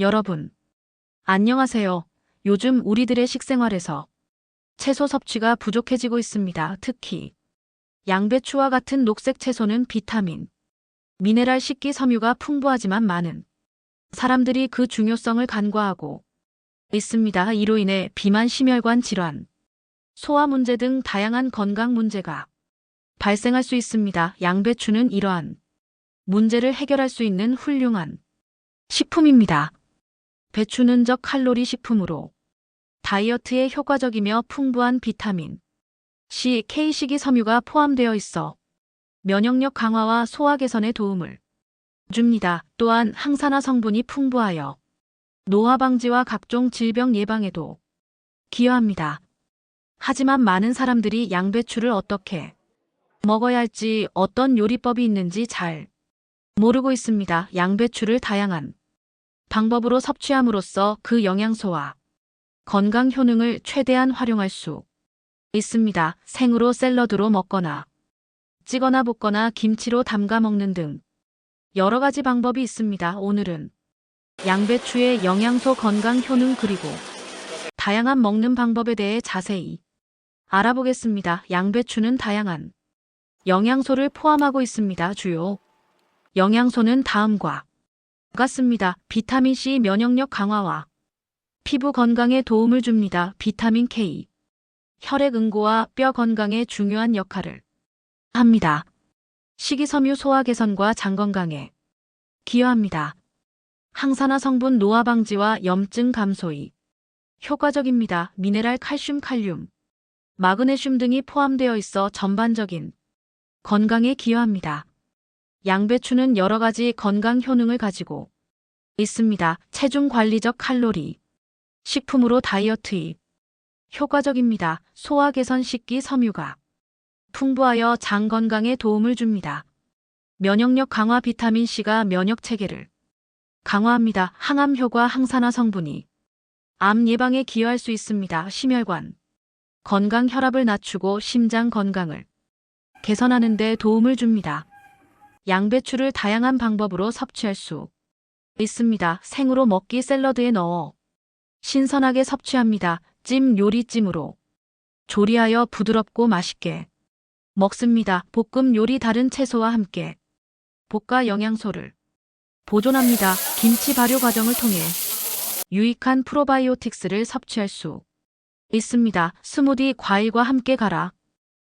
여러분, 안녕하세요. 요즘 우리들의 식생활에서 채소 섭취가 부족해지고 있습니다. 특히 양배추와 같은 녹색 채소는 비타민, 미네랄 식기섬유가 풍부하지만 많은 사람들이 그 중요성을 간과하고 있습니다. 이로 인해 비만, 심혈관 질환, 소화 문제 등 다양한 건강 문제가 발생할 수 있습니다. 양배추는 이러한 문제를 해결할 수 있는 훌륭한 식품입니다. 배추는 저칼로리 식품으로 다이어트에 효과적이며 풍부한 비타민 C, K 식이섬유가 포함되어 있어 면역력 강화와 소화 개선에 도움을 줍니다. 또한 항산화 성분이 풍부하여 노화 방지와 각종 질병 예방에도 기여합니다. 하지만 많은 사람들이 양배추를 어떻게 먹어야 할지, 어떤 요리법이 있는지 잘 모르고 있습니다. 양배추를 다양한 방법으로 섭취함으로써 그 영양소와 건강 효능을 최대한 활용할 수 있습니다. 생으로 샐러드로 먹거나 찌거나 볶거나 김치로 담가 먹는 등 여러 가지 방법이 있습니다. 오늘은 양배추의 영양소, 건강 효능 그리고 다양한 먹는 방법에 대해 자세히 알아보겠습니다. 양배추는 다양한 영양소를 포함하고 있습니다. 주요 영양소는 다음과 같습니다. 비타민 C, 면역력 강화와 피부 건강에 도움을 줍니다. 비타민 K, 혈액 응고와 뼈 건강에 중요한 역할을 합니다. 식이섬유 소화 개선과 장 건강에 기여합니다. 항산화 성분 노화 방지와 염증 감소에 효과적입니다. 미네랄 칼슘, 칼륨, 마그네슘 등이 포함되어 있어 전반적인 건강에 기여합니다. 양배추는 여러 가지 건강 효능을 가지고 있습니다. 체중 관리적 칼로리, 식품으로 다이어트에 효과적입니다. 소화 개선 식기 섬유가 풍부하여 장 건강에 도움을 줍니다. 면역력 강화 비타민 C가 면역 체계를 강화합니다. 항암 효과 항산화 성분이 암 예방에 기여할 수 있습니다. 심혈관 건강, 혈압을 낮추고 심장 건강을 개선하는 데 도움을 줍니다. 양배추를 다양한 방법으로 섭취할 수 있습니다. 생으로 먹기, 샐러드에 넣어 신선하게 섭취합니다. 찜, 요리찜으로 조리하여 부드럽고 맛있게 먹습니다. 볶음 요리, 다른 채소와 함께 볶아 영양소를 보존합니다. 김치 발효 과정을 통해 유익한 프로바이오틱스를 섭취할 수 있습니다. 스무디, 과일과 함께 갈아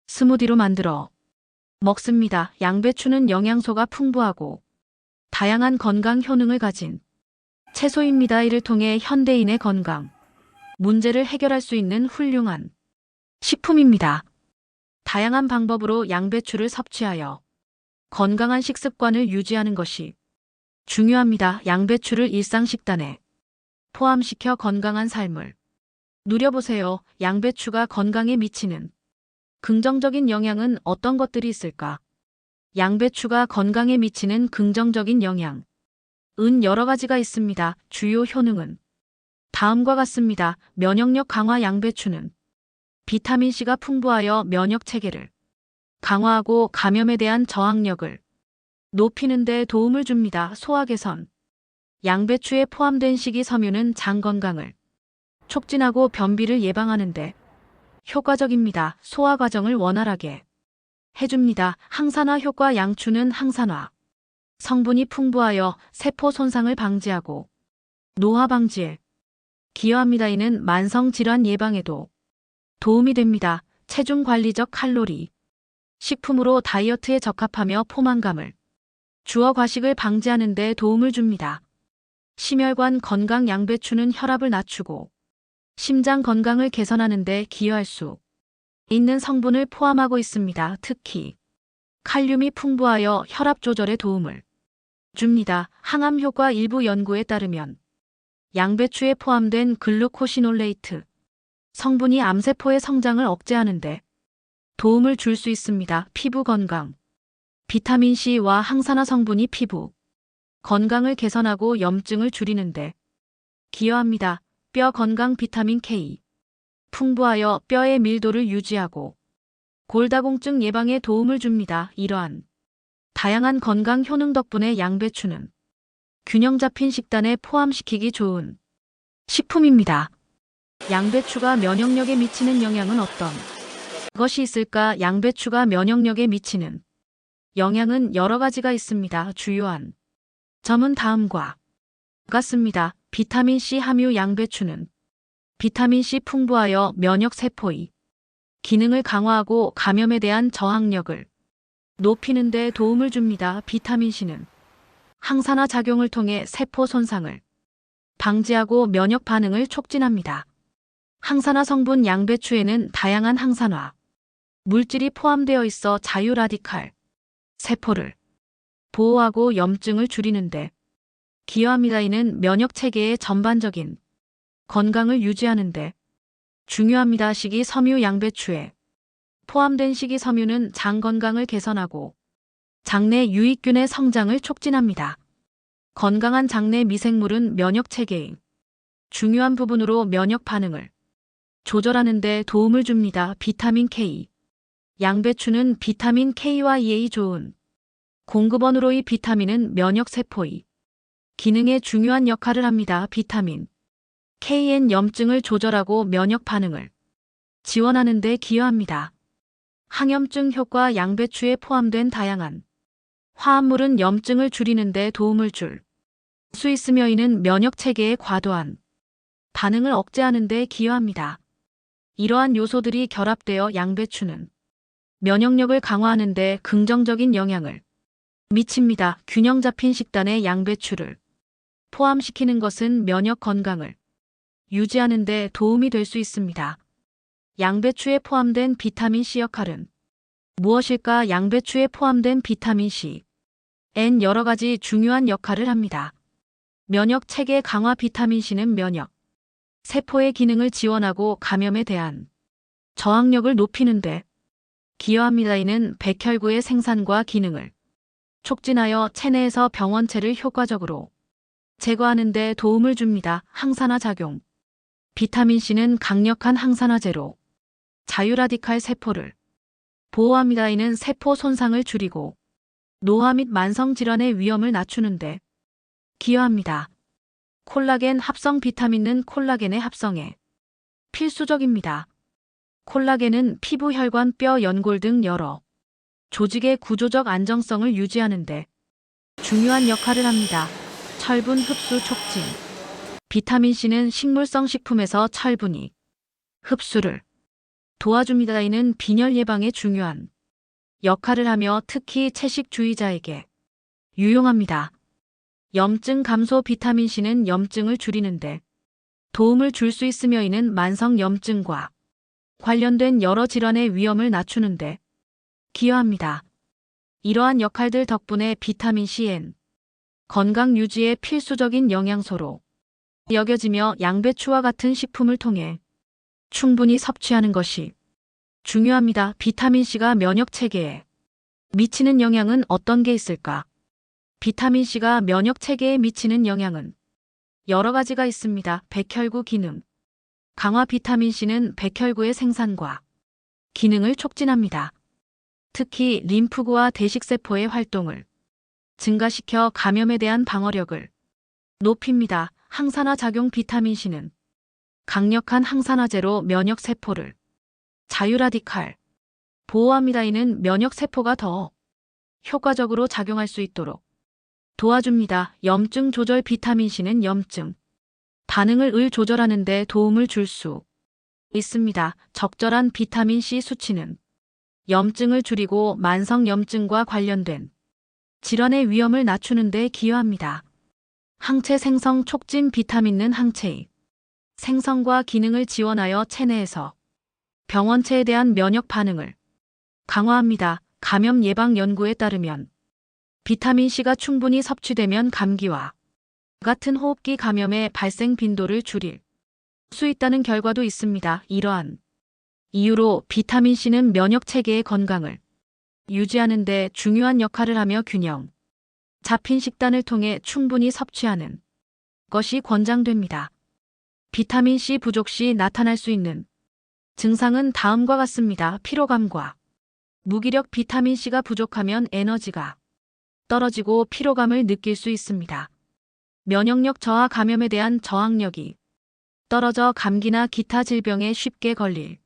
스무디로 만들어 먹습니다. 양배추는 영양소가 풍부하고 다양한 건강 효능을 가진 채소입니다. 이를 통해 현대인의 건강 문제를 해결할 수 있는 훌륭한 식품입니다. 다양한 방법으로 양배추를 섭취하여 건강한 식습관을 유지하는 것이 중요합니다. 양배추를 일상 식단에 포함시켜 건강한 삶을 누려보세요. 양배추가 건강에 미치는 긍정적인 영향은 어떤 것들이 있을까? 양배추가 건강에 미치는 긍정적인 영향은 여러 가지가 있습니다. 주요 효능은 다음과 같습니다. 면역력 강화. 양배추는 비타민 C가 풍부하여 면역 체계를 강화하고 감염에 대한 저항력을 높이는 데 도움을 줍니다. 소화 개선. 양배추에 포함된 식이섬유는 장 건강을 촉진하고 변비를 예방하는 데 효과적입니다. 소화 과정을 원활하게 해줍니다. 항산화 효과. 양추는 항산화 성분이 풍부하여 세포 손상을 방지하고 노화 방지에 기여합니다. 이는 만성 질환 예방에도 도움이 됩니다. 체중 관리적 칼로리 식품으로 다이어트에 적합하며 포만감을 주어 과식을 방지하는 데 도움을 줍니다. 심혈관 건강. 양배추는 혈압을 낮추고 심장 건강을 개선하는 데 기여할 수 있는 성분을 포함하고 있습니다. 특히 칼륨이 풍부하여 혈압 조절에 도움을 줍니다. 항암 효과. 일부 연구에 따르면 양배추에 포함된 글루코시놀레이트 성분이 암세포의 성장을 억제하는 데 도움을 줄 수 있습니다. 피부 건강. 비타민 C와 항산화 성분이 피부 건강을 개선하고 염증을 줄이는 데 기여합니다. 뼈 건강. 비타민 K 풍부하여 뼈의 밀도를 유지하고 골다공증 예방에 도움을 줍니다. 이러한 다양한 건강 효능 덕분에 양배추는 균형 잡힌 식단에 포함시키기 좋은 식품입니다. 양배추가 면역력에 미치는 영향은 어떤 것이 있을까? 양배추가 면역력에 미치는 영향은 여러 가지가 있습니다. 주요한 점은 다음과 같습니다. 비타민C 함유. 양배추는 비타민C 풍부하여 면역세포의 기능을 강화하고 감염에 대한 저항력을 높이는 데 도움을 줍니다. 비타민C는 항산화 작용을 통해 세포 손상을 방지하고 면역 반응을 촉진합니다. 항산화 성분. 양배추에는 다양한 항산화 물질이 포함되어 있어 자유라디칼 세포를 보호하고 염증을 줄이는데 기여합니다. 이는 면역 체계의 전반적인 건강을 유지하는데 중요합니다. 식이섬유. 양배추에 포함된 식이섬유는 장 건강을 개선하고 장내 유익균의 성장을 촉진합니다. 건강한 장내 미생물은 면역 체계의 중요한 부분으로 면역 반응을 조절하는 데 도움을 줍니다. 비타민 K. 양배추는 비타민 K와 E의 좋은 공급원으로 이 비타민은 면역 세포의 기능에 중요한 역할을 합니다. 비타민 K는 염증을 조절하고 면역 반응을 지원하는 데 기여합니다. 항염증 효과. 양배추에 포함된 다양한 화합물은 염증을 줄이는 데 도움을 줄 수 있으며 이는 면역 체계의 과도한 반응을 억제하는 데 기여합니다. 이러한 요소들이 결합되어 양배추는 면역력을 강화하는 데 긍정적인 영향을 미칩니다. 균형 잡힌 식단에 양배추를 포함시키는 것은 면역 건강을 유지하는 데 도움이 될 수 있습니다. 양배추에 포함된 비타민C 역할은 무엇일까? 양배추에 포함된 비타민C는 여러 가지 중요한 역할을 합니다. 면역 체계 강화. 비타민C는 면역 세포의 기능을 지원하고 감염에 대한 저항력을 높이는 데 기여합니다. 이는 백혈구의 생산과 기능을 촉진하여 체내에서 병원체를 효과적으로 제거하는 데 도움을 줍니다. 항산화 작용. 비타민C는 강력한 항산화제로 자유라디칼 세포를 보호합니다. 이는 세포 손상을 줄이고 노화 및 만성질환의 위험을 낮추는 데 기여합니다. 콜라겐 합성. 비타민은 콜라겐의 합성에 필수적입니다. 콜라겐은 피부, 혈관, 뼈, 연골 등 여러 조직의 구조적 안정성을 유지하는 데 중요한 역할을 합니다. 철분 흡수 촉진. 비타민C는 식물성 식품에서 철분이 흡수를 도와줍니다. 이는 빈혈 예방에 중요한 역할을 하며 특히 채식주의자에게 유용합니다. 염증 감소. 비타민C는 염증을 줄이는데 도움을 줄 수 있으며 이는 만성 염증과 관련된 여러 질환의 위험을 낮추는데 기여합니다. 이러한 역할들 덕분에 비타민C는 건강 유지에 필수적인 영양소로 여겨지며 양배추와 같은 식품을 통해 충분히 섭취하는 것이 중요합니다. 비타민C가 면역 체계에 미치는 영향은 어떤 게 있을까? 비타민C가 면역 체계에 미치는 영향은 여러 가지가 있습니다. 백혈구 기능 강화. 비타민C는 백혈구의 생산과 기능을 촉진합니다. 특히 림프구와 대식세포의 활동을 증가시켜 감염에 대한 방어력을 높입니다. 항산화 작용. 비타민C는 강력한 항산화제로 면역세포를 자유라디칼 보호합니다. 이는 면역세포가 더 효과적으로 작용할 수 있도록 도와줍니다. 염증 조절. 비타민C는 염증 반응을 조절하는 데 도움을 줄 수 있습니다. 적절한 비타민C 수치는 염증을 줄이고 만성 염증과 관련된 질환의 위험을 낮추는 데 기여합니다. 항체 생성 촉진. 비타민은 항체의 생성과 기능을 지원하여 체내에서 병원체에 대한 면역 반응을 강화합니다. 감염 예방 연구에 따르면 비타민C가 충분히 섭취되면 감기와 같은 호흡기 감염의 발생 빈도를 줄일 수 있다는 결과도 있습니다. 이러한 이유로 비타민C는 면역 체계의 건강을 유지하는 데 중요한 역할을 하며 균형 잡힌 식단을 통해 충분히 섭취하는 것이 권장됩니다. 비타민C 부족 시 나타날 수 있는 증상은 다음과 같습니다. 피로감과 무기력. 비타민C가 부족하면 에너지가 떨어지고 피로감을 느낄 수 있습니다. 면역력 저하 감염에 대한 저항력이 떨어져 감기나 기타 질병에 쉽게 걸릴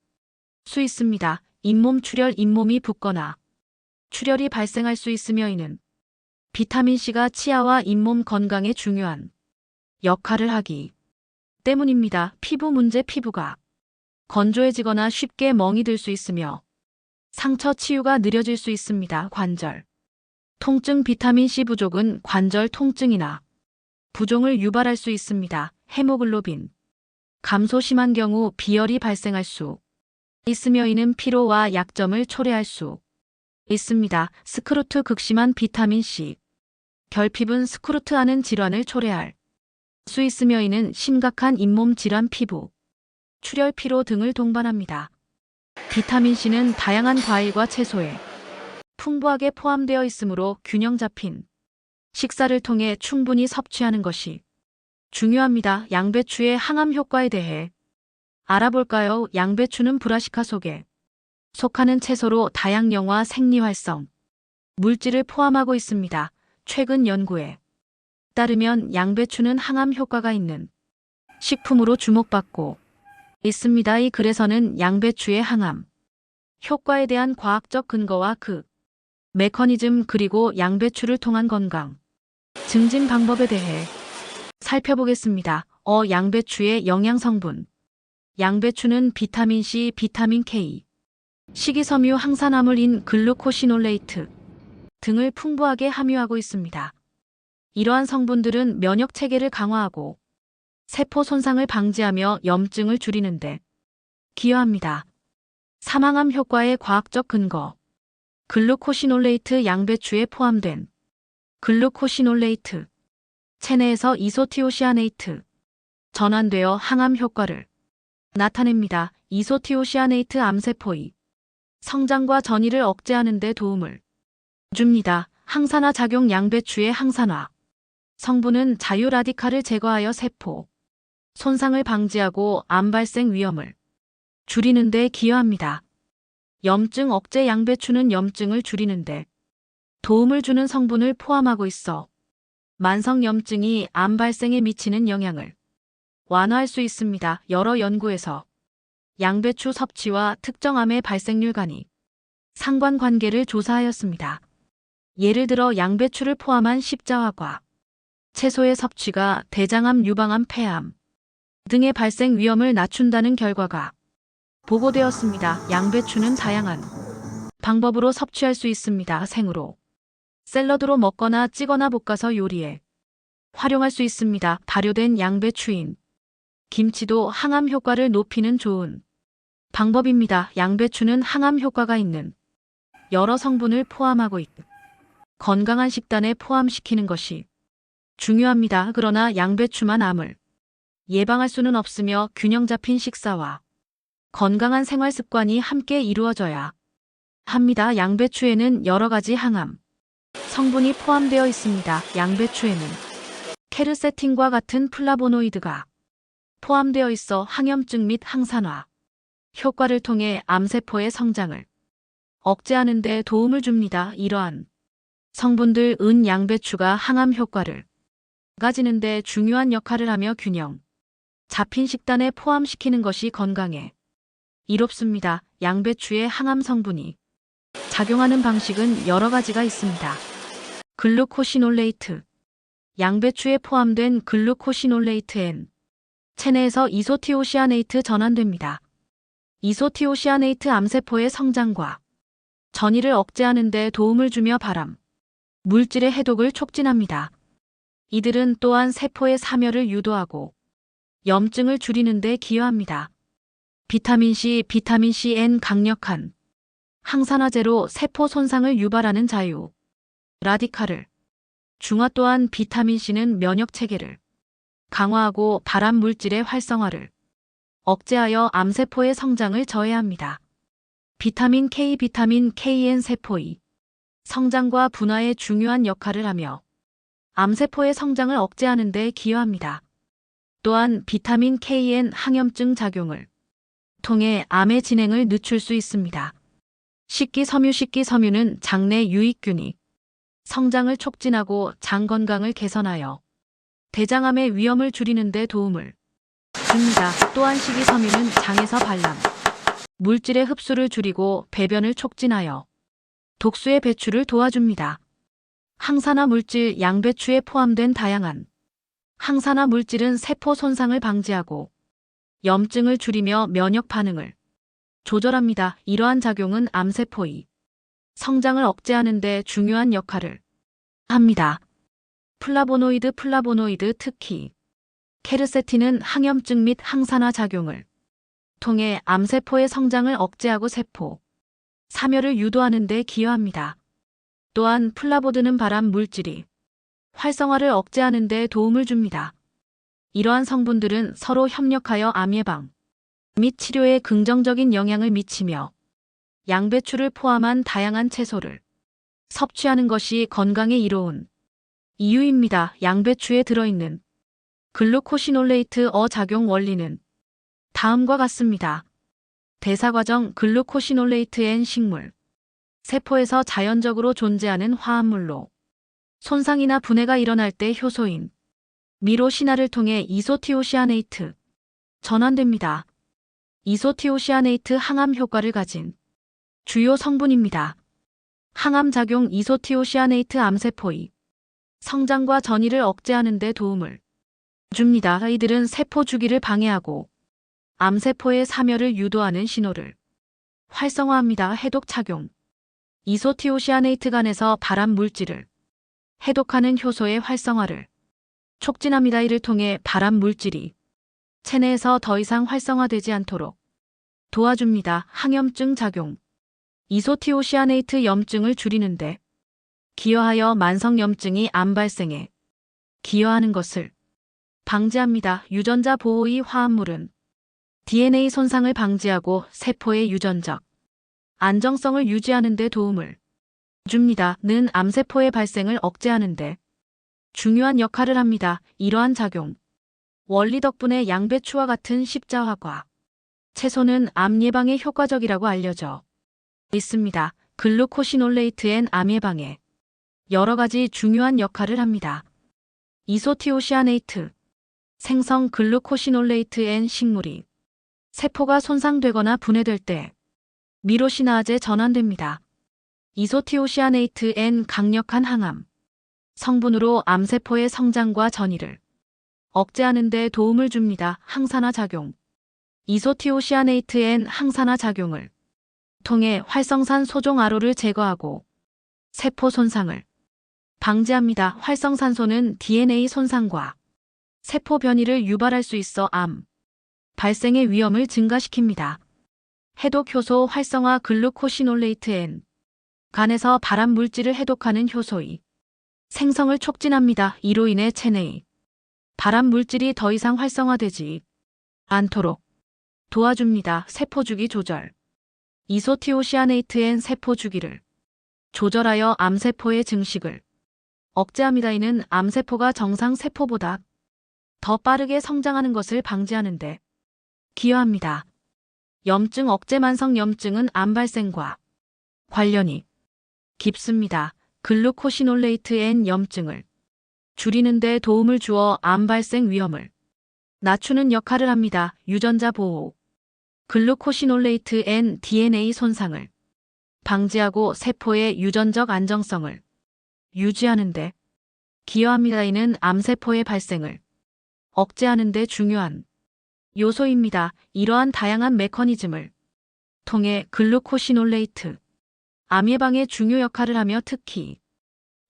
수 있습니다. 잇몸 출혈, 잇몸이 붓거나 출혈이 발생할 수 있으며 이는 비타민C가 치아와 잇몸 건강에 중요한 역할을 하기 때문입니다. 피부 문제, 피부가 건조해지거나 쉽게 멍이 들 수 있으며 상처 치유가 느려질 수 있습니다. 관절 통증, 비타민C 부족은 관절 통증이나 부종을 유발할 수 있습니다. 헤모글로빈 감소 심한 경우 비열이 발생할 수 있으며 이는 피로와 약점을 초래할 수 있습니다. 스크루트 극심한 비타민C 결핍은 스크루트하는 질환을 초래할 수 있으며 이는 심각한 잇몸 질환, 피부 출혈, 피로 등을 동반합니다. 비타민C는 다양한 과일과 채소에 풍부하게 포함되어 있으므로 균형 잡힌 식사를 통해 충분히 섭취하는 것이 중요합니다. 양배추의 항암 효과에 대해 알아볼까요? 양배추는 브라시카 속에 속하는 채소로 다양영화 생리활성 물질을 포함하고 있습니다. 최근 연구에 따르면 양배추는 항암 효과가 있는 식품으로 주목받고 있습니다. 이 글에서는 양배추의 항암 효과에 대한 과학적 근거와 그 메커니즘 그리고 양배추를 통한 건강 증진 방법에 대해 살펴보겠습니다. 양배추의 영양성분 양배추는 비타민C, 비타민 K, 식이섬유, 항산화물인 글루코시놀레이트 등을 풍부하게 함유하고 있습니다. 이러한 성분들은 면역 체계를 강화하고 세포 손상을 방지하며 염증을 줄이는 데 기여합니다. 사망암 효과의 과학적 근거 글루코시놀레이트 양배추에 포함된 글루코시놀레이트 체내에서 이소티오시아네이트 전환되어 항암 효과를 나타냅니다. 이소티오시아네이트 암세포의 성장과 전이를 억제하는 데 도움을 줍니다. 항산화 작용 양배추의 항산화 성분은 자유 라디칼을 제거하여 세포 손상을 방지하고 암 발생 위험을 줄이는 데 기여합니다. 염증 억제 양배추는 염증을 줄이는 데 도움을 주는 성분을 포함하고 있어 만성 염증이 암 발생에 미치는 영향을 완화할 수 있습니다. 여러 연구에서 양배추 섭취와 특정 암의 발생률 간의 상관관계를 조사하였습니다. 예를 들어 양배추를 포함한 십자화과 채소의 섭취가 대장암, 유방암, 폐암 등의 발생 위험을 낮춘다는 결과가 보고되었습니다. 양배추는 다양한 방법으로 섭취할 수 있습니다. 생으로, 샐러드로 먹거나 찌거나 볶아서 요리에 활용할 수 있습니다. 발효된 양배추인 김치도 항암 효과를 높이는 좋은 방법입니다. 양배추는 항암 효과가 있는 여러 성분을 포함하고 있고 건강한 식단에 포함시키는 것이 중요합니다. 그러나 양배추만 암을 예방할 수는 없으며 균형 잡힌 식사와 건강한 생활 습관이 함께 이루어져야 합니다. 양배추에는 여러 가지 항암 성분이 포함되어 있습니다. 양배추에는 케르세틴과 같은 플라보노이드가 포함되어 있어 항염증 및 항산화 효과를 통해 암세포의 성장을 억제하는 데 도움을 줍니다. 이러한 성분들 은 양배추가 항암 효과를 가지는 데 중요한 역할을 하며 균형 잡힌 식단에 포함시키는 것이 건강에 이롭습니다. 양배추의 항암 성분이 작용하는 방식은 여러 가지가 있습니다. 글루코시놀레이트 양배추에 포함된 글루코시놀레이트엔 체내에서 이소티오시아네이트 전환됩니다. 이소티오시아네이트 암세포의 성장과 전이를 억제하는 데 도움을 주며 발암 물질의 해독을 촉진합니다. 이들은 또한 세포의 사멸을 유도하고 염증을 줄이는 데 기여합니다. 비타민C, 비타민CN 강력한 항산화제로 세포 손상을 유발하는 자유 라디칼을 중화 또한 비타민C는 면역 체계를 강화하고 발암 물질의 활성화를 억제하여 암세포의 성장을 저해합니다. 비타민 K, 비타민 KN 세포의 성장과 분화에 중요한 역할을 하며 암세포의 성장을 억제하는 데 기여합니다. 또한 비타민 KN 항염증 작용을 통해 암의 진행을 늦출 수 있습니다. 식기섬유 식기섬유는 장내 유익균이 성장을 촉진하고 장 건강을 개선하여 대장암의 위험을 줄이는 데 도움을 줍니다. 또한 식이섬유는 장에서 발람, 물질의 흡수를 줄이고 배변을 촉진하여 독소의 배출을 도와줍니다. 항산화 물질 양배추에 포함된 다양한 항산화 물질은 세포 손상을 방지하고 염증을 줄이며 면역 반응을 조절합니다. 이러한 작용은 암세포의 성장을 억제하는 데 중요한 역할을 합니다. 플라보노이드 특히 케르세틴은 항염증 및 항산화 작용을 통해 암세포의 성장을 억제하고 세포 사멸을 유도하는 데 기여합니다. 또한 플라보드는 발암 물질이 활성화를 억제하는 데 도움을 줍니다. 이러한 성분들은 서로 협력하여 암 예방 및 치료에 긍정적인 영향을 미치며 양배추를 포함한 다양한 채소를 섭취하는 것이 건강에 이로운 이유입니다. 양배추에 들어있는 글루코시놀레이트 작용 원리는 다음과 같습니다. 대사과정 글루코시놀레이트 N 식물 세포에서 자연적으로 존재하는 화합물로 손상이나 분해가 일어날 때 효소인 미로시나를 통해 이소티오시아네이트 전환됩니다. 이소티오시아네이트 항암 효과를 가진 주요 성분입니다. 항암 작용 이소티오시아네이트 암세포의 성장과 전이를 억제하는 데 도움을 줍니다. 이들은 세포 주기를 방해하고 암세포의 사멸을 유도하는 신호를 활성화합니다. 해독 작용 이소티오시아네이트 간에서 발암 물질을 해독하는 효소의 활성화를 촉진합니다. 이를 통해 발암 물질이 체내에서 더 이상 활성화되지 않도록 도와줍니다. 항염증 작용 이소티오시아네이트 염증을 줄이는데 기여하여 만성염증이 암 발생에 기여하는 것을 방지합니다. 유전자 보호의 화합물은 DNA 손상을 방지하고 세포의 유전적 안정성을 유지하는 데 도움을 줍니다. 는 암세포의 발생을 억제하는 데 중요한 역할을 합니다. 이러한 작용 원리 덕분에 양배추와 같은 십자화과 채소는 암 예방에 효과적이라고 알려져 있습니다. 글루코시놀레이트 N 암 예방에 여러 가지 중요한 역할을 합니다. 이소티오시아네이트 생성 글루코시놀레이트 N 식물이 세포가 손상되거나 분해될 때 미로시나아제 전환됩니다. 이소티오시아네이트 N 강력한 항암 성분으로 암세포의 성장과 전이를 억제하는 데 도움을 줍니다. 항산화 작용 이소티오시아네이트 N 항산화 작용을 통해 활성산 소종 아로를 제거하고 세포 손상을 방지합니다. 활성산소는 DNA 손상과 세포 변이를 유발할 수 있어 암 발생의 위험을 증가시킵니다. 해독 효소 활성화 글루코시놀레이트 N 간에서 발암 물질을 해독하는 효소의 생성을 촉진합니다. 이로 인해 체내의 발암 물질이 더 이상 활성화되지 않도록 도와줍니다. 세포 주기 조절 이소티오시아네이트 N 세포 주기를 조절하여 암세포의 증식을 억제합니다. 이는 암세포가 정상 세포보다 더 빠르게 성장하는 것을 방지하는 데 기여합니다. 염증 억제 만성염증은 암 발생과 관련이 깊습니다. 글루코시놀레이트 N 염증을 줄이는 데 도움을 주어 암 발생 위험을 낮추는 역할을 합니다. 유전자 보호 글루코시놀레이트 N DNA 손상을 방지하고 세포의 유전적 안정성을 유지하는 데 기여합니다. 이는 암세포의 발생을 억제하는 데 중요한 요소입니다. 이러한 다양한 메커니즘을 통해 글루코시놀레이트 암 예방에 중요 역할을 하며 특히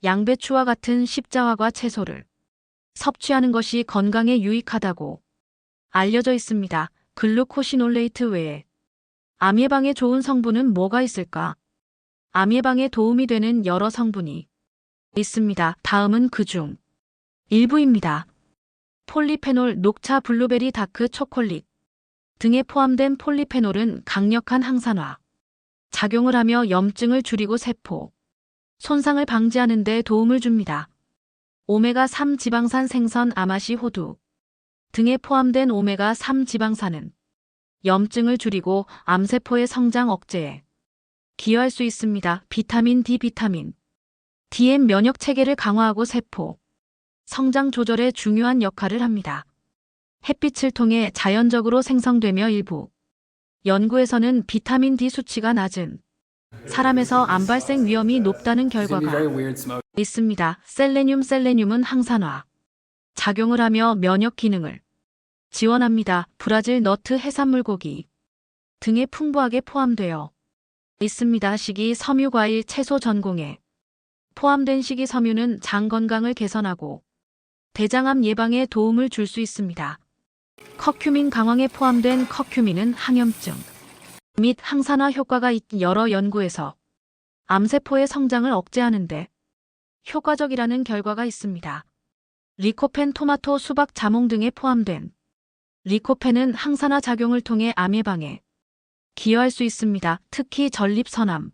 양배추와 같은 십자화과 채소를 섭취하는 것이 건강에 유익하다고 알려져 있습니다. 글루코시놀레이트 외에 암 예방에 좋은 성분은 뭐가 있을까? 암 예방에 도움이 되는 여러 성분이 있습니다. 다음은 그중 일부입니다. 폴리페놀, 녹차, 블루베리, 다크 초콜릿 등에 포함된 폴리페놀은 강력한 항산화 작용을 하며 염증을 줄이고 세포 손상을 방지하는 데 도움을 줍니다. 오메가3 지방산 생선, 아마시, 호두 등에 포함된 오메가3 지방산은 염증을 줄이고 암세포의 성장 억제에 기여할 수 있습니다. 비타민 D, 비타민 D는 면역 체계를 강화하고 세포 성장 조절에 중요한 역할을 합니다. 햇빛을 통해 자연적으로 생성되며 일부 연구에서는 비타민 D 수치가 낮은 사람에서 암 발생 위험이 높다는 It's gonna be 결과가 very weird smoke. 있습니다. 셀레늄은 항산화 작용을 하며 면역 기능을 지원합니다. 브라질 너트 해산물 고기 등에 풍부하게 포함되어 있습니다. 식이 섬유 과일 채소 전공에 포함된 식이 섬유는 장 건강을 개선하고 대장암 예방에 도움을 줄 수 있습니다. 커큐민 강황에 포함된 커큐민은 항염증 및 항산화 효과가 있는 여러 연구에서 암세포의 성장을 억제하는 데 효과적이라는 결과가 있습니다. 리코펜 토마토 수박 자몽 등에 포함된 리코펜은 항산화 작용을 통해 암 예방에 기여할 수 있습니다. 특히 전립선암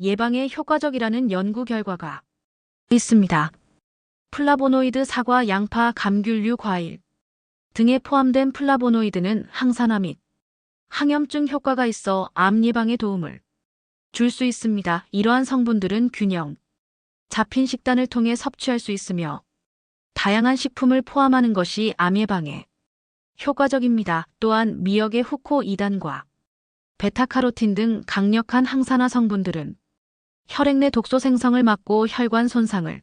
예방에 효과적이라는 연구 결과가 있습니다. 플라보노이드 사과, 양파, 감귤류, 과일 등에 포함된 플라보노이드는 항산화 및 항염증 효과가 있어 암 예방에 도움을 줄 수 있습니다. 이러한 성분들은 균형 잡힌 식단을 통해 섭취할 수 있으며 다양한 식품을 포함하는 것이 암 예방에 효과적입니다. 또한 미역의 후코 2단과 베타카로틴 등 강력한 항산화 성분들은 혈액 내 독소 생성을 막고 혈관 손상을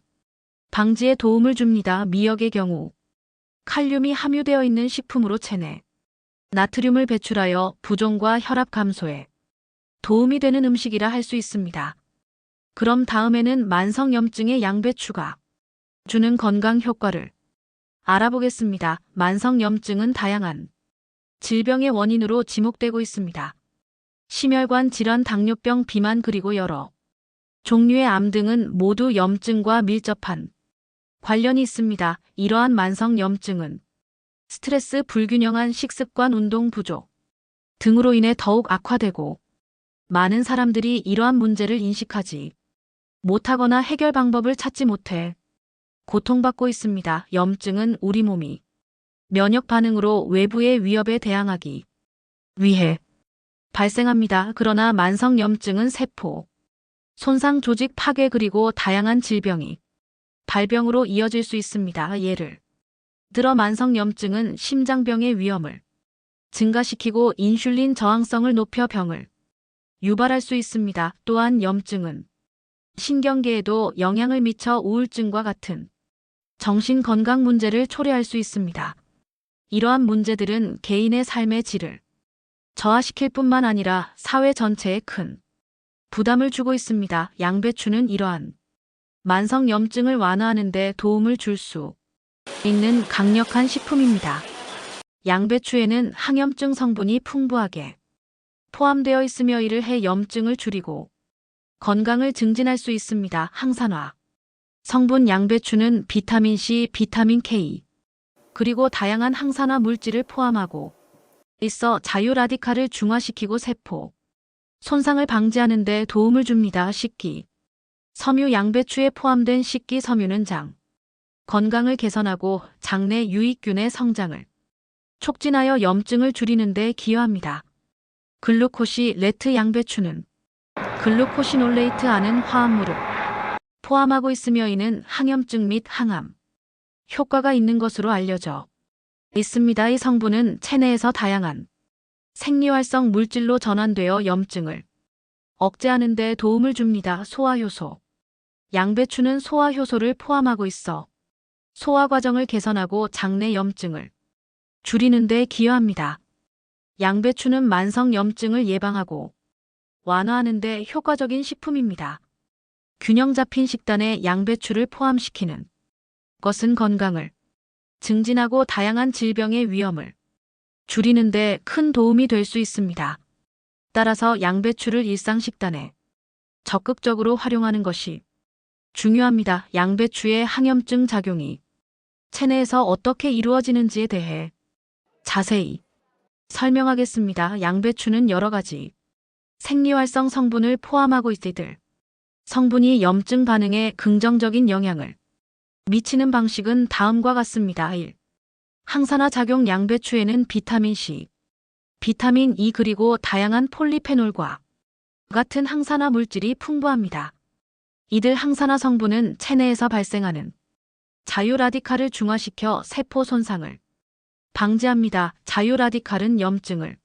방지에 도움을 줍니다. 미역의 경우 칼륨이 함유되어 있는 식품으로 체내 나트륨을 배출하여 부종과 혈압 감소에 도움이 되는 음식이라 할 수 있습니다. 그럼 다음에는 만성염증의 양배추가 주는 건강 효과를 알아보겠습니다. 만성염증은 다양한 질병의 원인으로 지목되고 있습니다. 심혈관 질환, 당뇨병, 비만 그리고 여러 종류의 암 등은 모두 염증과 밀접한 관련이 있습니다. 이러한 만성염증은 스트레스, 불균형한 식습관, 운동 부족 등으로 인해 더욱 악화되고 많은 사람들이 이러한 문제를 인식하지 못하거나 해결 방법을 찾지 못해 고통받고 있습니다. 염증은 우리 몸이 면역 반응으로 외부의 위협에 대항하기 위해 발생합니다. 그러나 만성염증은 세포 손상, 조직 파괴 그리고 다양한 질병이 발병으로 이어질 수 있습니다. 예를 들어 만성염증은 심장병의 위험을 증가시키고 인슐린 저항성을 높여 병을 유발할 수 있습니다. 또한 염증은 신경계에도 영향을 미쳐 우울증과 같은 정신 건강 문제를 초래할 수 있습니다. 이러한 문제들은 개인의 삶의 질을 저하시킬 뿐만 아니라 사회 전체에 큰 부담을 주고 있습니다. 양배추는 이러한 만성염증을 완화하는 데 도움을 줄 수 있는 강력한 식품입니다. 양배추에는 항염증 성분이 풍부하게 포함되어 있으며 이를 해 염증을 줄이고 건강을 증진할 수 있습니다. 항산화 성분 양배추는 비타민 C, 비타민 K 그리고 다양한 항산화 물질을 포함하고 있어 자유 라디칼을 중화시키고 세포 손상을 방지하는 데 도움을 줍니다. 식기 섬유 양배추에 포함된 식기 섬유는 장 건강을 개선하고 장내 유익균의 성장을 촉진하여 염증을 줄이는 데 기여합니다. 글루코시레트 양배추는 글루코시놀레이트 아는 화합물을 포함하고 있으며 이는 항염증 및 항암 효과가 있는 것으로 알려져 있습니다. 이 성분은 체내에서 다양한 생리활성 물질로 전환되어 염증을 억제하는 데 도움을 줍니다. 소화효소 양배추는 소화효소를 포함하고 있어 소화 과정을 개선하고 장내 염증을 줄이는 데 기여합니다. 양배추는 만성염증을 예방하고 완화하는 데 효과적인 식품입니다. 균형 잡힌 식단에 양배추를 포함시키는 것은 건강을 증진하고 다양한 질병의 위험을 줄이는 데 큰 도움이 될 수 있습니다. 따라서 양배추를 일상 식단에 적극적으로 활용하는 것이 중요합니다. 양배추의 항염증 작용이 체내에서 어떻게 이루어지는지에 대해 자세히 설명하겠습니다. 양배추는 여러 가지 생리활성 성분을 포함하고 있으들 성분이 염증 반응에 긍정적인 영향을 미치는 방식은 다음과 같습니다. 1. 항산화 작용 양배추에는 비타민 C, 비타민 E 그리고 다양한 폴리페놀과 같은 항산화 물질이 풍부합니다. 이들 항산화 성분은 체내에서 발생하는 자유라디칼을 중화시켜 세포 손상을 방지합니다. 자유라디칼은 염증을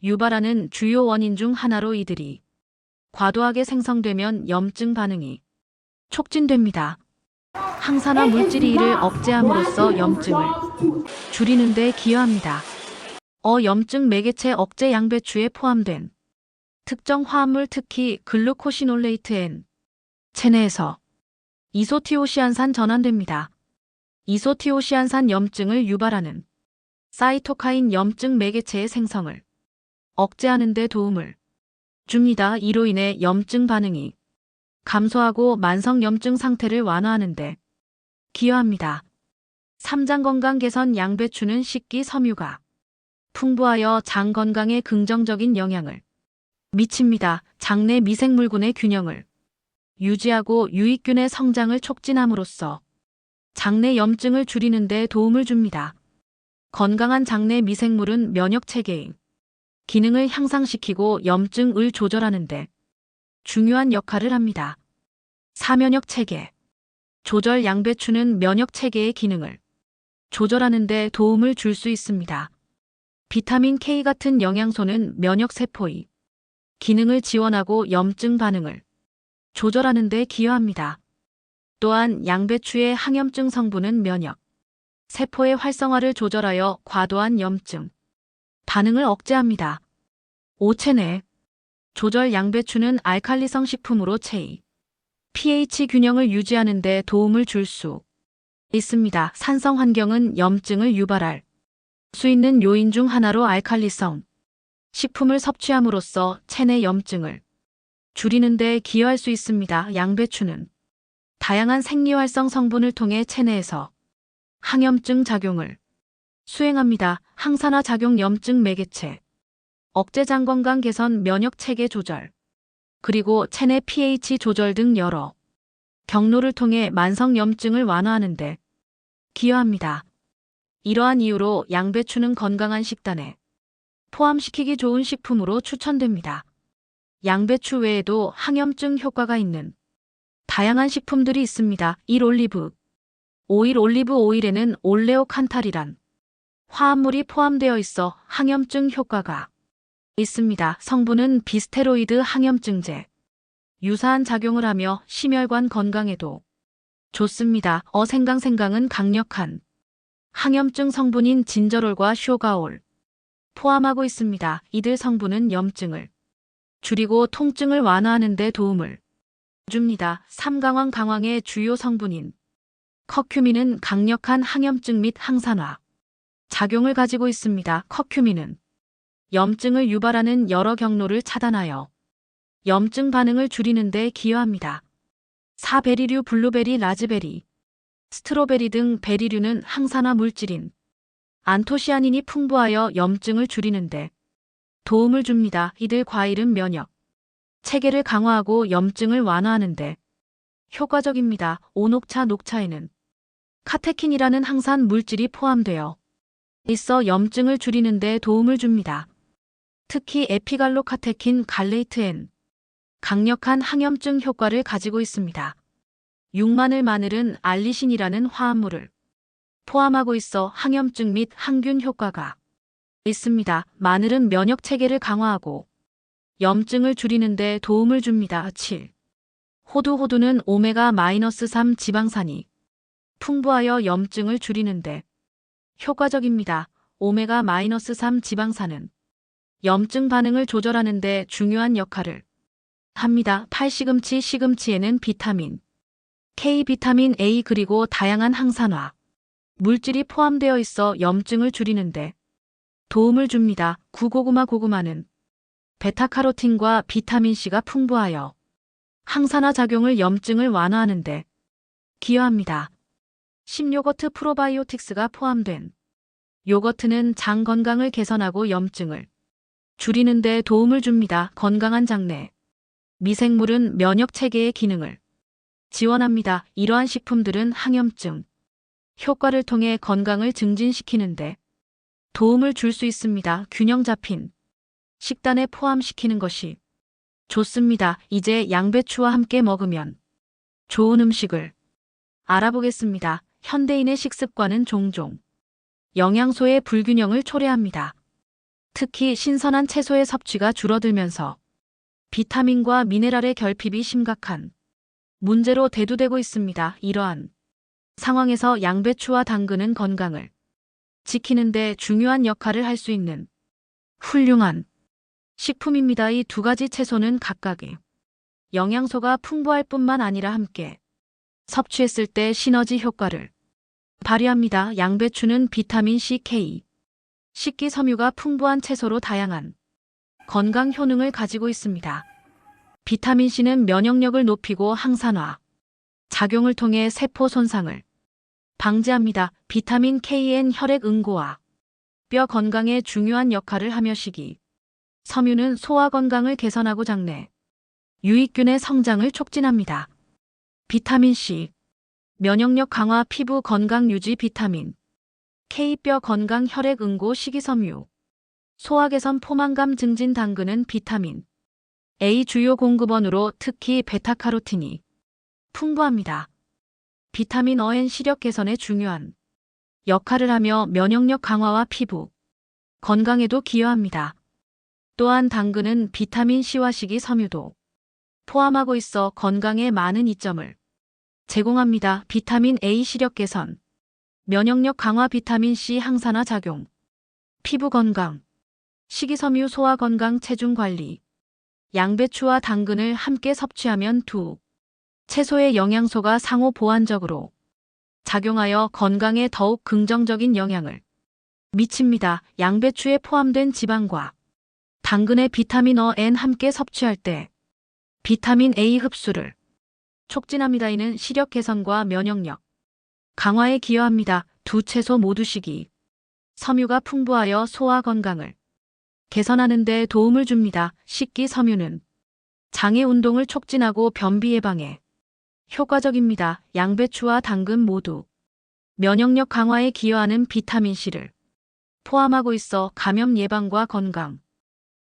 유발하는 주요 원인 중 하나로 이들이 과도하게 생성되면 염증 반응이 촉진됩니다. 항산화 물질이 이를 억제함으로써 염증을 줄이는 데 기여합니다. 염증 매개체 억제 양배추에 포함된 특정 화합물 특히 글루코시놀레이트 체내에서 이소티오시안산 전환됩니다. 이소티오시안산 염증을 유발하는 사이토카인 염증 매개체의 생성을 억제하는 데 도움을 줍니다. 이로 인해 염증 반응이 감소하고 만성 염증 상태를 완화하는 데 기여합니다. 삼장 건강 개선 양배추는 식기 섬유가 풍부하여 장 건강에 긍정적인 영향을 미칩니다. 장내 미생물군의 균형을 유지하고 유익균의 성장을 촉진함으로써 장내 염증을 줄이는 데 도움을 줍니다. 건강한 장내 미생물은 면역 체계의 기능을 향상시키고 염증을 조절하는 데 중요한 역할을 합니다. 사면역 체계 조절 양배추는 면역 체계의 기능을 조절하는 데 도움을 줄 수 있습니다. 비타민 K 같은 영양소는 면역 세포의 기능을 지원하고 염증 반응을 조절하는 데 기여합니다. 또한 양배추의 항염증 성분은 면역 세포의 활성화를 조절하여 과도한 염증 반응을 억제합니다. 오체내 조절 양배추는 알칼리성 식품으로 체의 pH 균형을 유지하는 데 도움을 줄 수 있습니다. 산성 환경은 염증을 유발할 수 있는 요인 중 하나로 알칼리성 식품을 섭취함으로써 체내 염증을 줄이는 데 기여할 수 있습니다. 양배추는 다양한 생리활성 성분을 통해 체내에서 항염증 작용을 수행합니다. 항산화 작용 염증 매개체, 억제 장 건강 개선 면역 체계 조절, 그리고 체내 pH 조절 등 여러 경로를 통해 만성 염증을 완화하는 데 기여합니다. 이러한 이유로 양배추는 건강한 식단에 포함시키기 좋은 식품으로 추천됩니다. 양배추 외에도 항염증 효과가 있는 다양한 식품들이 있습니다. 1. 올리브 오일 올리브 오일에는 올레오칸탈이란 화합물이 포함되어 있어 항염증 효과가 있습니다. 성분은 비스테로이드 항염증제 유사한 작용을 하며 심혈관 건강에도 좋습니다. 생강은 강력한 항염증 성분인 진저롤과 쇼가올 포함하고 있습니다. 이들 성분은 염증을 줄이고 통증을 완화하는 데 도움을 줍니다. 3. 강황의 주요 성분인 커큐민은 강력한 항염증 및 항산화 작용을 가지고 있습니다. 커큐민은 염증을 유발하는 여러 경로를 차단하여 염증 반응을 줄이는 데 기여합니다. 4. 베리류 블루베리, 라즈베리, 스트로베리 등 베리류는 항산화 물질인 안토시아닌이 풍부하여 염증을 줄이는 데 도움을 줍니다. 이들 과일은 면역 체계를 강화하고 염증을 완화하는 데 효과적입니다. 5. 녹차에는 카테킨이라는 항산 물질이 포함되어 있어 염증을 줄이는 데 도움을 줍니다. 특히 에피갈로카테킨 갈레이트엔 강력한 항염증 효과를 가지고 있습니다. 6. 마늘은 알리신이라는 화합물을 포함하고 있어 항염증 및 항균 효과가 있습니다. 마늘은 면역 체계를 강화하고 염증을 줄이는 데 도움을 줍니다. 7. 호두는 오메가-3 지방산이 풍부하여 염증을 줄이는 데 효과적입니다. 오메가-3 지방산은 염증 반응을 조절하는 데 중요한 역할을 합니다. 8. 시금치에는 비타민 K, 비타민 A 그리고 다양한 항산화 물질이 포함되어 있어 염증을 줄이는 데 도움을 줍니다. 9. 고구마는 베타카로틴과 비타민 C가 풍부하여 항산화 작용을 염증을 완화하는 데 기여합니다. 10. 요거트 프로바이오틱스가 포함된 요거트는 장 건강을 개선하고 염증을 줄이는 데 도움을 줍니다. 건강한 장내 미생물은 면역 체계의 기능을 지원합니다. 이러한 식품들은 항염증 효과를 통해 건강을 증진시키는 데 도움을 줄 수 있습니다. 균형 잡힌 식단에 포함시키는 것이 좋습니다. 이제 양배추와 함께 먹으면 좋은 음식을 알아보겠습니다. 현대인의 식습관은 종종 영양소의 불균형을 초래합니다. 특히 신선한 채소의 섭취가 줄어들면서 비타민과 미네랄의 결핍이 심각한 문제로 대두되고 있습니다. 이러한 상황에서 양배추와 당근은 건강을 지키는 데 중요한 역할을 할 수 있는 훌륭한 식품입니다. 이 두 가지 채소는 각각의 영양소가 풍부할 뿐만 아니라 함께 섭취했을 때 시너지 효과를 발휘합니다. 양배추는 비타민 C, K, 식기섬유가 풍부한 채소로 다양한 건강 효능을 가지고 있습니다. 비타민 C는 면역력을 높이고 항산화 작용을 통해 세포 손상을 방지합니다. 비타민 K는 혈액 응고와 뼈 건강에 중요한 역할을 하며 섬유는 소화 건강을 개선하고 장내 유익균의 성장을 촉진합니다. 비타민 C, 면역력 강화, 피부 건강 유지. 비타민 K, 뼈 건강, 혈액 응고, 식이섬유, 소화 개선, 포만감 증진. 당근은 비타민 A 주요 공급원으로 특히 베타카로틴이 풍부합니다. 비타민 어엔 시력 개선에 중요한 역할을 하며 면역력 강화와 피부 건강에도 기여합니다. 또한 당근은 비타민 C와 식이섬유도 포함하고 있어 건강에 많은 이점을 제공합니다. 비타민 A 시력 개선, 면역력 강화. 비타민 C 항산화 작용, 피부 건강, 식이섬유 소화 건강, 체중 관리. 양배추와 당근을 함께 섭취하면 두 채소의 영양소가 상호 보완적으로 작용하여 건강에 더욱 긍정적인 영향을 미칩니다. 양배추에 포함된 지방과 당근의 비타민 어엔 함께 섭취할 때 비타민 A 흡수를 촉진합니다. 이는 시력 개선과 면역력 강화에 기여합니다. 두 채소 모두 섬유가 풍부하여 소화 건강을 개선하는 데 도움을 줍니다. 식기섬유는 장의 운동을 촉진하고 변비 예방에 효과적입니다. 양배추와 당근 모두 면역력 강화에 기여하는 비타민 C를 포함하고 있어 감염 예방과 건강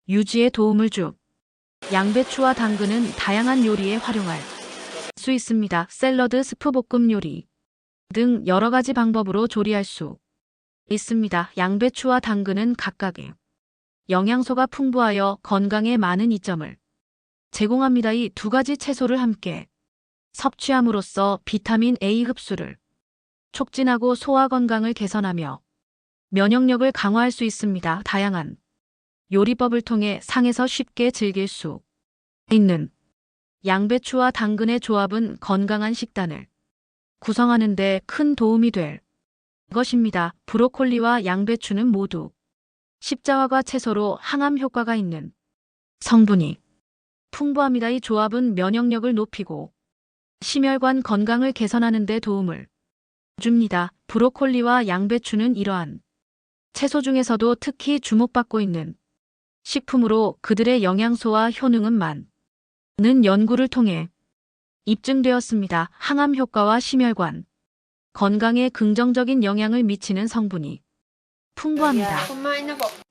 유지에 도움을 줍니다. 양배추와 당근은 다양한 요리에 활용할 수 있습니다. 샐러드, 스프, 볶음 요리 등 여러 가지 방법으로 조리할 수 있습니다. 양배추와 당근은 각각의 영양소가 풍부하여 건강에 많은 이점을 제공합니다. 이 두 가지 채소를 함께 섭취함으로써 비타민 A 흡수를 촉진하고 소화 건강을 개선하며 면역력을 강화할 수 있습니다. 다양한 요리법을 통해 상에서 쉽게 즐길 수 있는 양배추와 당근의 조합은 건강한 식단을 구성하는 데 큰 도움이 될 것입니다. 브로콜리와 양배추는 모두 십자화과 채소로 항암 효과가 있는 성분이 풍부합니다. 이 조합은 면역력을 높이고 심혈관 건강을 개선하는 데 도움을 줍니다. 브로콜리와 양배추는 이러한 채소 중에서도 특히 주목받고 있는 식품으로 그들의 영양소와 효능은 많은 연구를 통해 입증되었습니다. 항암 효과와 심혈관 건강에 긍정적인 영향을 미치는 성분이 풍부합니다.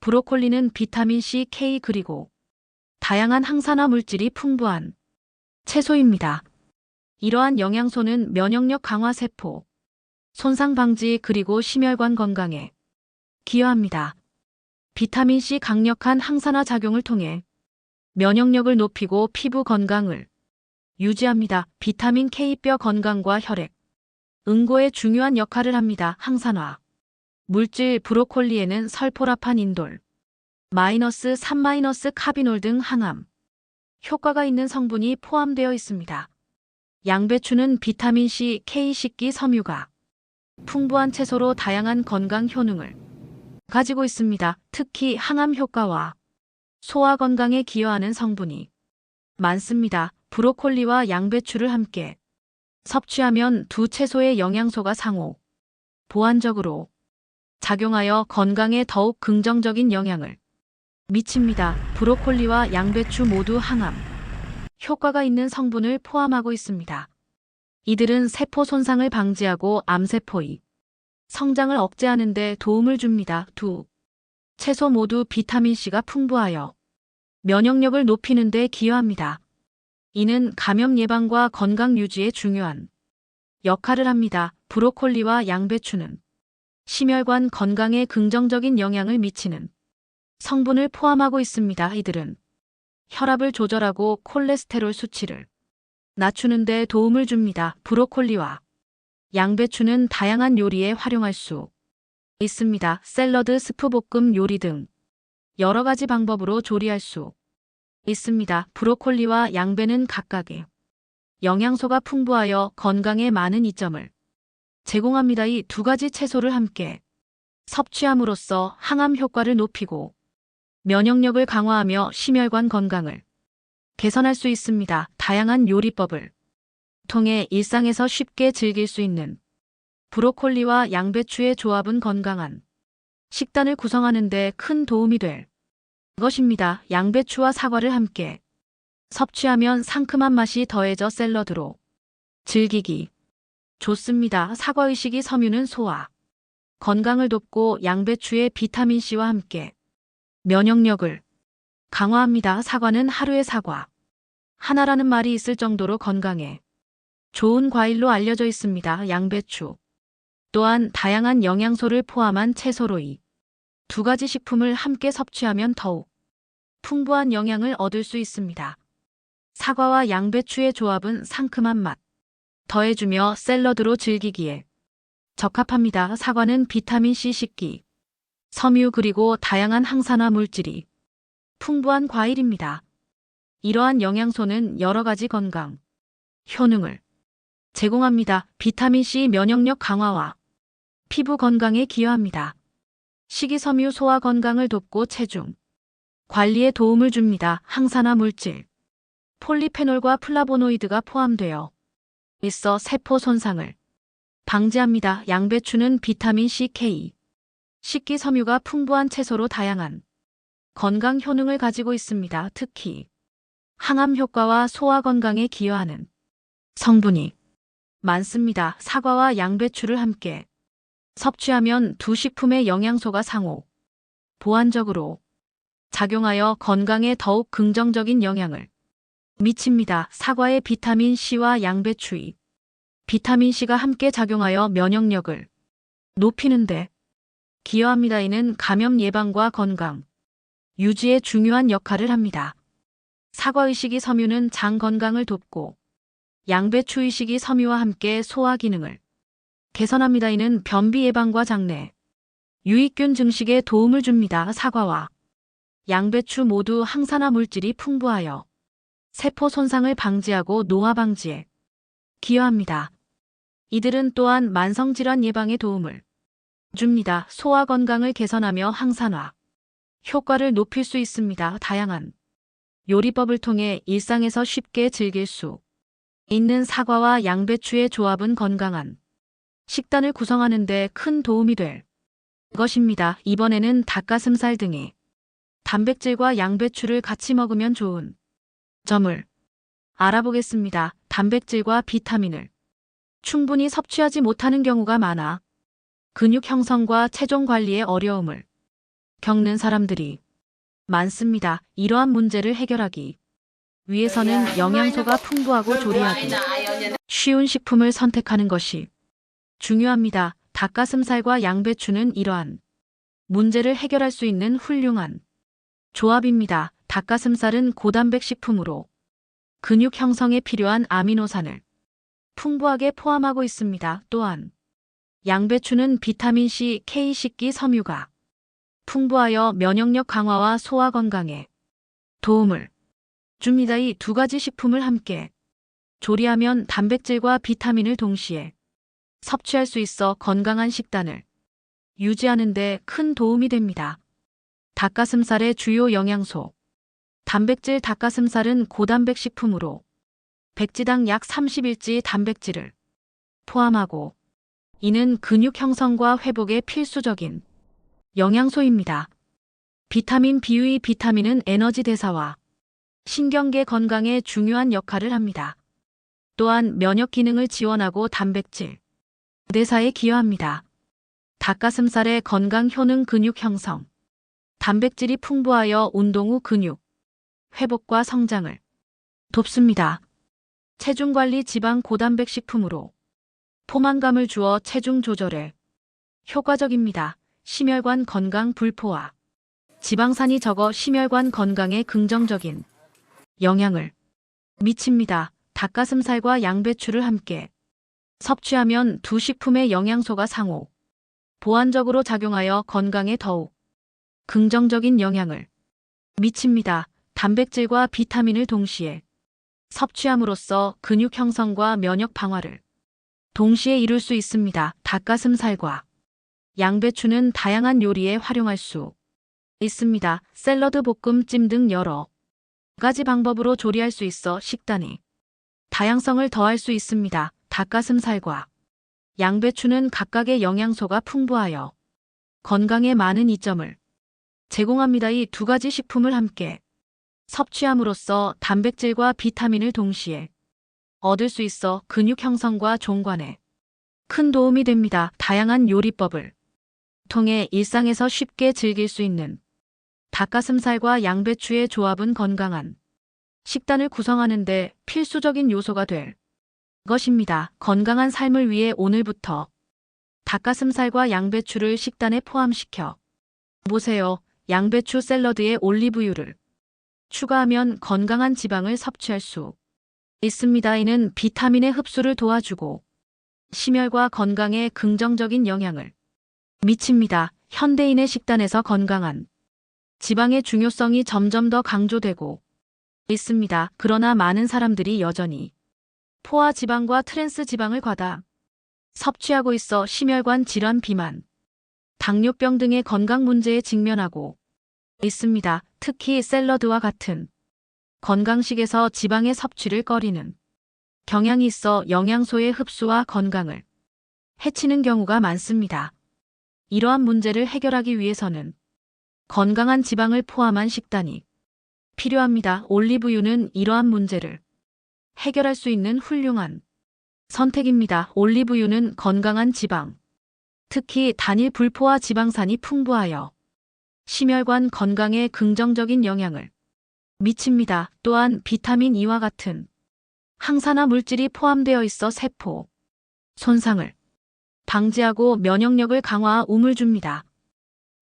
브로콜리는 비타민 C, K 그리고 다양한 항산화 물질이 풍부한 채소입니다. 이러한 영양소는 면역력 강화, 세포 손상 방지 그리고 심혈관 건강에 기여합니다. 비타민 C 강력한 항산화 작용을 통해 면역력을 높이고 피부 건강을 유지합니다. 비타민 K 뼈 건강과 혈액 응고에 중요한 역할을 합니다. 항산화 물질 브로콜리에는 설포라판, 인돌, -3- 카비놀 등 항암 효과가 있는 성분이 포함되어 있습니다. 양배추는 비타민 C, K 식기섬유가 풍부한 채소로 다양한 건강 효능을 가지고 있습니다. 특히 항암 효과와 소화 건강에 기여하는 성분이 많습니다. 브로콜리와 양배추를 함께 섭취하면 두 채소의 영양소가 상호 보완적으로 작용하여 건강에 더욱 긍정적인 영향을 미칩니다. 브로콜리와 양배추 모두 항암 효과가 있는 성분을 포함하고 있습니다. 이들은 세포 손상을 방지하고 암세포의 성장을 억제하는 데 도움을 줍니다. 두 채소 모두 비타민 C가 풍부하여 면역력을 높이는 데 기여합니다. 이는 감염 예방과 건강 유지에 중요한 역할을 합니다. 브로콜리와 양배추는 심혈관 건강에 긍정적인 영향을 미치는 성분을 포함하고 있습니다. 이들은 혈압을 조절하고 콜레스테롤 수치를 낮추는 데 도움을 줍니다. 브로콜리와 양배추는 다양한 요리에 활용할 수 있습니다. 샐러드, 스프 볶음 요리 등 여러 가지 방법으로 조리할 수 있습니다. 브로콜리와 양배는 각각의 영양소가 풍부하여 건강에 많은 이점을 제공합니다. 이 두 가지 채소를 함께 섭취함으로써 항암 효과를 높이고 면역력을 강화하며 심혈관 건강을 개선할 수 있습니다. 다양한 요리법을 통해 일상에서 쉽게 즐길 수 있는 브로콜리와 양배추의 조합은 건강한 식단을 구성하는 데 큰 도움이 될 것입니다. 양배추와 사과를 함께 섭취하면 상큼한 맛이 더해져 샐러드로 즐기기 좋습니다. 사과의식이 섬유는 소화 건강을 돕고 양배추의 비타민C와 함께 면역력을 강화합니다. 사과는 하루에 사과 하나라는 말이 있을 정도로 건강에 좋은 과일로 알려져 있습니다. 양배추 또한 다양한 영양소를 포함한 채소로 이 두 가지 식품을 함께 섭취하면 더욱 풍부한 영양을 얻을 수 있습니다. 사과와 양배추의 조합은 상큼한 맛 더해주며 샐러드로 즐기기에 적합합니다. 사과는 비타민C, 식기, 섬유 그리고 다양한 항산화 물질이 풍부한 과일입니다. 이러한 영양소는 여러 가지 건강 효능을 제공합니다. 비타민C 면역력 강화와 피부 건강에 기여합니다. 식이섬유 소화 건강을 돕고 체중 관리에 도움을 줍니다. 항산화 물질 폴리페놀과 플라보노이드가 포함되어 있어 세포 손상을 방지합니다. 양배추는 비타민C, K, 식기섬유가 풍부한 채소로 다양한 건강 효능을 가지고 있습니다. 특히 항암 효과와 소화 건강에 기여하는 성분이 많습니다. 사과와 양배추를 함께 섭취하면 두 식품의 영양소가 상호 보완적으로 작용하여 건강에 더욱 긍정적인 영향을 미칩니다. 사과의 비타민C와 양배추의 비타민C가 함께 작용하여 면역력을 높이는 데 기여합니다. 이는 감염 예방과 건강 유지에 중요한 역할을 합니다. 사과의식이 섬유는 장 건강을 돕고 양배추의식이 섬유와 함께 소화 기능을 개선합니다. 이는 변비 예방과 장내 유익균 증식에 도움을 줍니다. 사과와 양배추 모두 항산화 물질이 풍부하여 세포 손상을 방지하고 노화 방지에 기여합니다. 이들은 또한 만성질환 예방에 도움을 줍니다. 소화 건강을 개선하며 항산화 효과를 높일 수 있습니다. 다양한 요리법을 통해 일상에서 쉽게 즐길 수 있는 사과와 양배추의 조합은 건강한 식단을 구성하는 데 큰 도움이 될 것입니다. 이번에는 닭가슴살 등의 단백질과 양배추를 같이 먹으면 좋은 점을 알아보겠습니다. 단백질과 비타민을 충분히 섭취하지 못하는 경우가 많아 근육 형성과 체중 관리에 어려움을 겪는 사람들이 많습니다. 이러한 문제를 해결하기 위해서는 영양소가 풍부하고 조리하기 쉬운 식품을 선택하는 것이 중요합니다. 닭가슴살과 양배추는 이러한 문제를 해결할 수 있는 훌륭한 조합입니다. 닭가슴살은 고단백 식품으로 근육 형성에 필요한 아미노산을 풍부하게 포함하고 있습니다. 또한 양배추는 비타민C, K 식기 섬유가 풍부하여 면역력 강화와 소화 건강에 도움을 줍니다. 이 두 가지 식품을 함께 조리하면 단백질과 비타민을 동시에 섭취할 수 있어 건강한 식단을 유지하는 데 큰 도움이 됩니다. 닭가슴살의 주요 영양소 단백질 닭가슴살은 고단백 식품으로 백지당 약 30일지 단백질을 포함하고 이는 근육 형성과 회복에 필수적인 영양소입니다. 비타민 B의 비타민은 에너지 대사와 신경계 건강에 중요한 역할을 합니다. 또한 면역 기능을 지원하고 단백질 대사에 기여합니다. 닭가슴살의 건강 효능 근육 형성 단백질이 풍부하여 운동 후 근육 회복과 성장을 돕습니다. 체중 관리 지방 고단백 식품으로 포만감을 주어 체중 조절에 효과적입니다. 심혈관 건강 불포화. 지방산이 적어 심혈관 건강에 긍정적인 영향을 미칩니다. 닭가슴살과 양배추를 함께 섭취하면 두 식품의 영양소가 상호 보완적으로 작용하여 건강에 더욱 긍정적인 영향을 미칩니다. 단백질과 비타민을 동시에 섭취함으로써 근육 형성과 면역 방어를 동시에 이룰 수 있습니다. 닭가슴살과 양배추는 다양한 요리에 활용할 수 있습니다. 샐러드, 볶음찜 등 여러 가지 방법으로 조리할 수 있어 식단의 다양성을 더할 수 있습니다. 닭가슴살과 양배추는 각각의 영양소가 풍부하여 건강에 많은 이점을 제공합니다. 이 두 가지 식품을 함께 섭취함으로써 단백질과 비타민을 동시에 얻을 수 있어 근육 형성과 종관에 큰 도움이 됩니다. 다양한 요리법을 통해 일상에서 쉽게 즐길 수 있는 닭가슴살과 양배추의 조합은 건강한 식단을 구성하는 데 필수적인 요소가 될 것입니다. 건강한 삶을 위해 오늘부터 닭가슴살과 양배추를 식단에 포함시켜 보세요. 양배추 샐러드에 올리브유를 추가하면 건강한 지방을 섭취할 수 있습니다. 이는 비타민의 흡수를 도와주고 심혈과 건강에 긍정적인 영향을 미칩니다. 현대인의 식단에서 건강한 지방의 중요성이 점점 더 강조되고 있습니다. 그러나 많은 사람들이 여전히 포화 지방과 트랜스 지방을 과다 섭취하고 있어 심혈관 질환, 비만, 당뇨병 등의 건강 문제에 직면하고 있습니다. 특히 샐러드와 같은 건강식에서 지방의 섭취를 꺼리는 경향이 있어 영양소의 흡수와 건강을 해치는 경우가 많습니다. 이러한 문제를 해결하기 위해서는 건강한 지방을 포함한 식단이 필요합니다. 올리브유는 이러한 문제를 해결할 수 있는 훌륭한 선택입니다. 올리브유는 건강한 지방, 특히 단일 불포화 지방산이 풍부하여 심혈관 건강에 긍정적인 영향을 미칩니다. 또한 비타민 E와 같은 항산화 물질이 포함되어 있어 세포 손상을 방지하고 면역력을 강화함을 줍니다.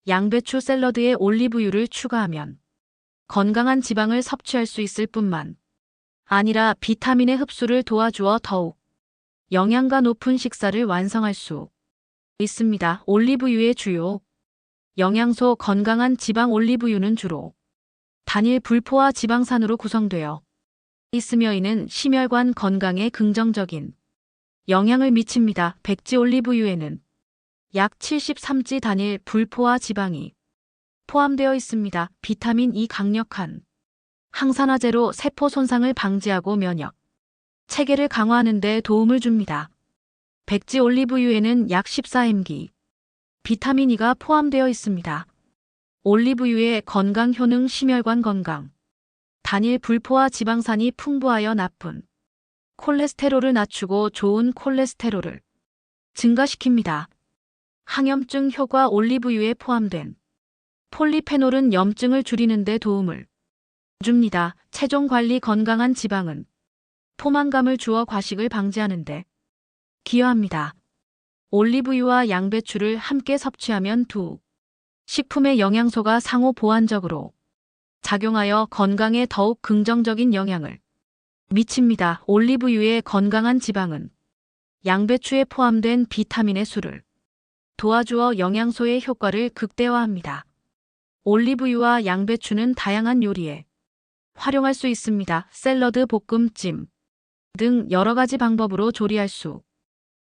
양배추 샐러드에 올리브유를 추가하면 건강한 지방을 섭취할 수 있을 뿐만 아니라 비타민의 흡수를 도와주어 더욱 영양가 높은 식사를 완성할 수 있습니다. 올리브유의 주요 영양소. 건강한 지방. 올리브유는 주로 단일 불포화 지방산으로 구성되어 있으며 이는 심혈관 건강에 긍정적인 영향을 미칩니다. 백지 올리브유에는 약 73지 단일 불포화 지방이 포함되어 있습니다. 비타민 E 강력한 항산화제로 세포 손상을 방지하고 면역 체계를 강화하는 데 도움을 줍니다. 백지 올리브유에는 약 14mg 비타민 E가 포함되어 있습니다. 올리브유의 건강 효능. 심혈관 건강. 단일 불포화 지방산이 풍부하여 나쁜 콜레스테롤을 낮추고 좋은 콜레스테롤을 증가시킵니다. 항염증 효과. 올리브유에 포함된 폴리페놀은 염증을 줄이는 데 도움을 줍니다. 체중 관리. 건강한 지방은 포만감을 주어 과식을 방지하는 데 기여합니다. 올리브유와 양배추를 함께 섭취하면 두 식품의 영양소가 상호 보완적으로 작용하여 건강에 더욱 긍정적인 영향을 미칩니다. 올리브유의 건강한 지방은 양배추에 포함된 비타민의 수를 도와주어 영양소의 효과를 극대화합니다. 올리브유와 양배추는 다양한 요리에 활용할 수 있습니다. 샐러드, 볶음찜 등 여러 가지 방법으로 조리할 수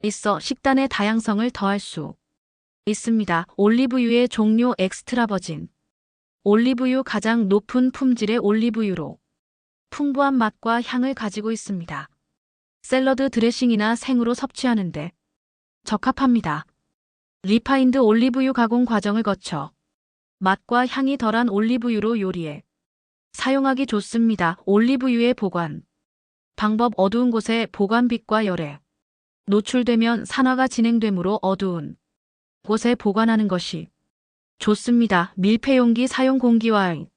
있어 식단의 다양성을 더할 수 있습니다. 올리브유의 종류. 엑스트라 버진 올리브유. 가장 높은 품질의 올리브유로 풍부한 맛과 향을 가지고 있습니다. 샐러드 드레싱이나 생으로 섭취하는데 적합합니다. 리파인드 올리브유. 가공 과정을 거쳐 맛과 향이 덜한 올리브유로 요리에 사용하기 좋습니다. 올리브유의 보관 방법. 어두운 곳에 보관빛과 열에 노출되면 산화가 진행되므로 어두운 곳에 보관하는 것이 좋습니다. 밀폐 용기 사용. 공기와의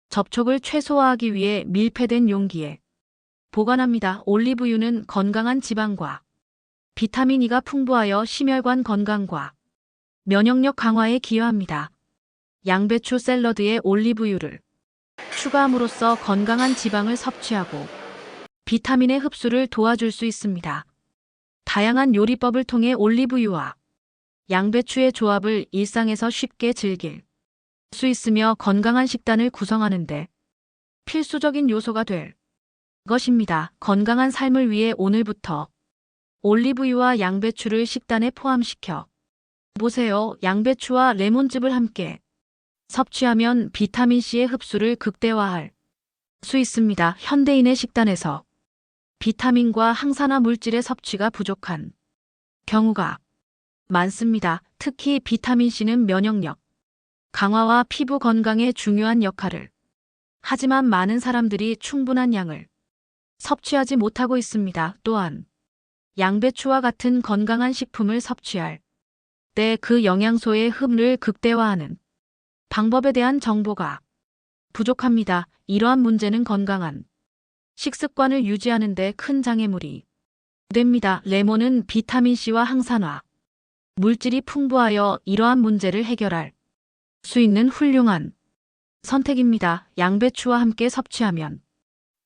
접촉을 최소화하기 위해 밀폐된 용기에 보관합니다. 올리브유는 건강한 지방과 비타민 E가 풍부하여 심혈관 건강과 면역력 강화에 기여합니다. 양배추 샐러드에 올리브유를 추가함으로써 건강한 지방을 섭취하고 비타민의 흡수를 도와줄 수 있습니다. 다양한 요리법을 통해 올리브유와 양배추의 조합을 일상에서 쉽게 즐길 수 있으며 건강한 식단을 구성하는데 필수적인 요소가 될 것입니다. 건강한 삶을 위해 오늘부터 올리브유와 양배추를 식단에 포함시켜 보세요. 양배추와 레몬즙을 함께 섭취하면 비타민C의 흡수를 극대화할 수 있습니다. 현대인의 식단에서 비타민과 항산화 물질의 섭취가 부족한 경우가 많습니다. 특히 비타민C는 면역력 강화와 피부 건강에 중요한 역할을 하지만 많은 사람들이 충분한 양을 섭취하지 못하고 있습니다. 또한 양배추와 같은 건강한 식품을 섭취할 때 그 영양소의 흡을 극대화하는 방법에 대한 정보가 부족합니다. 이러한 문제는 건강한 식습관을 유지하는 데 큰 장애물이 됩니다. 레몬은 비타민C와 항산화 물질이 풍부하여 이러한 문제를 해결할 수 있는 훌륭한 선택입니다. 양배추와 함께 섭취하면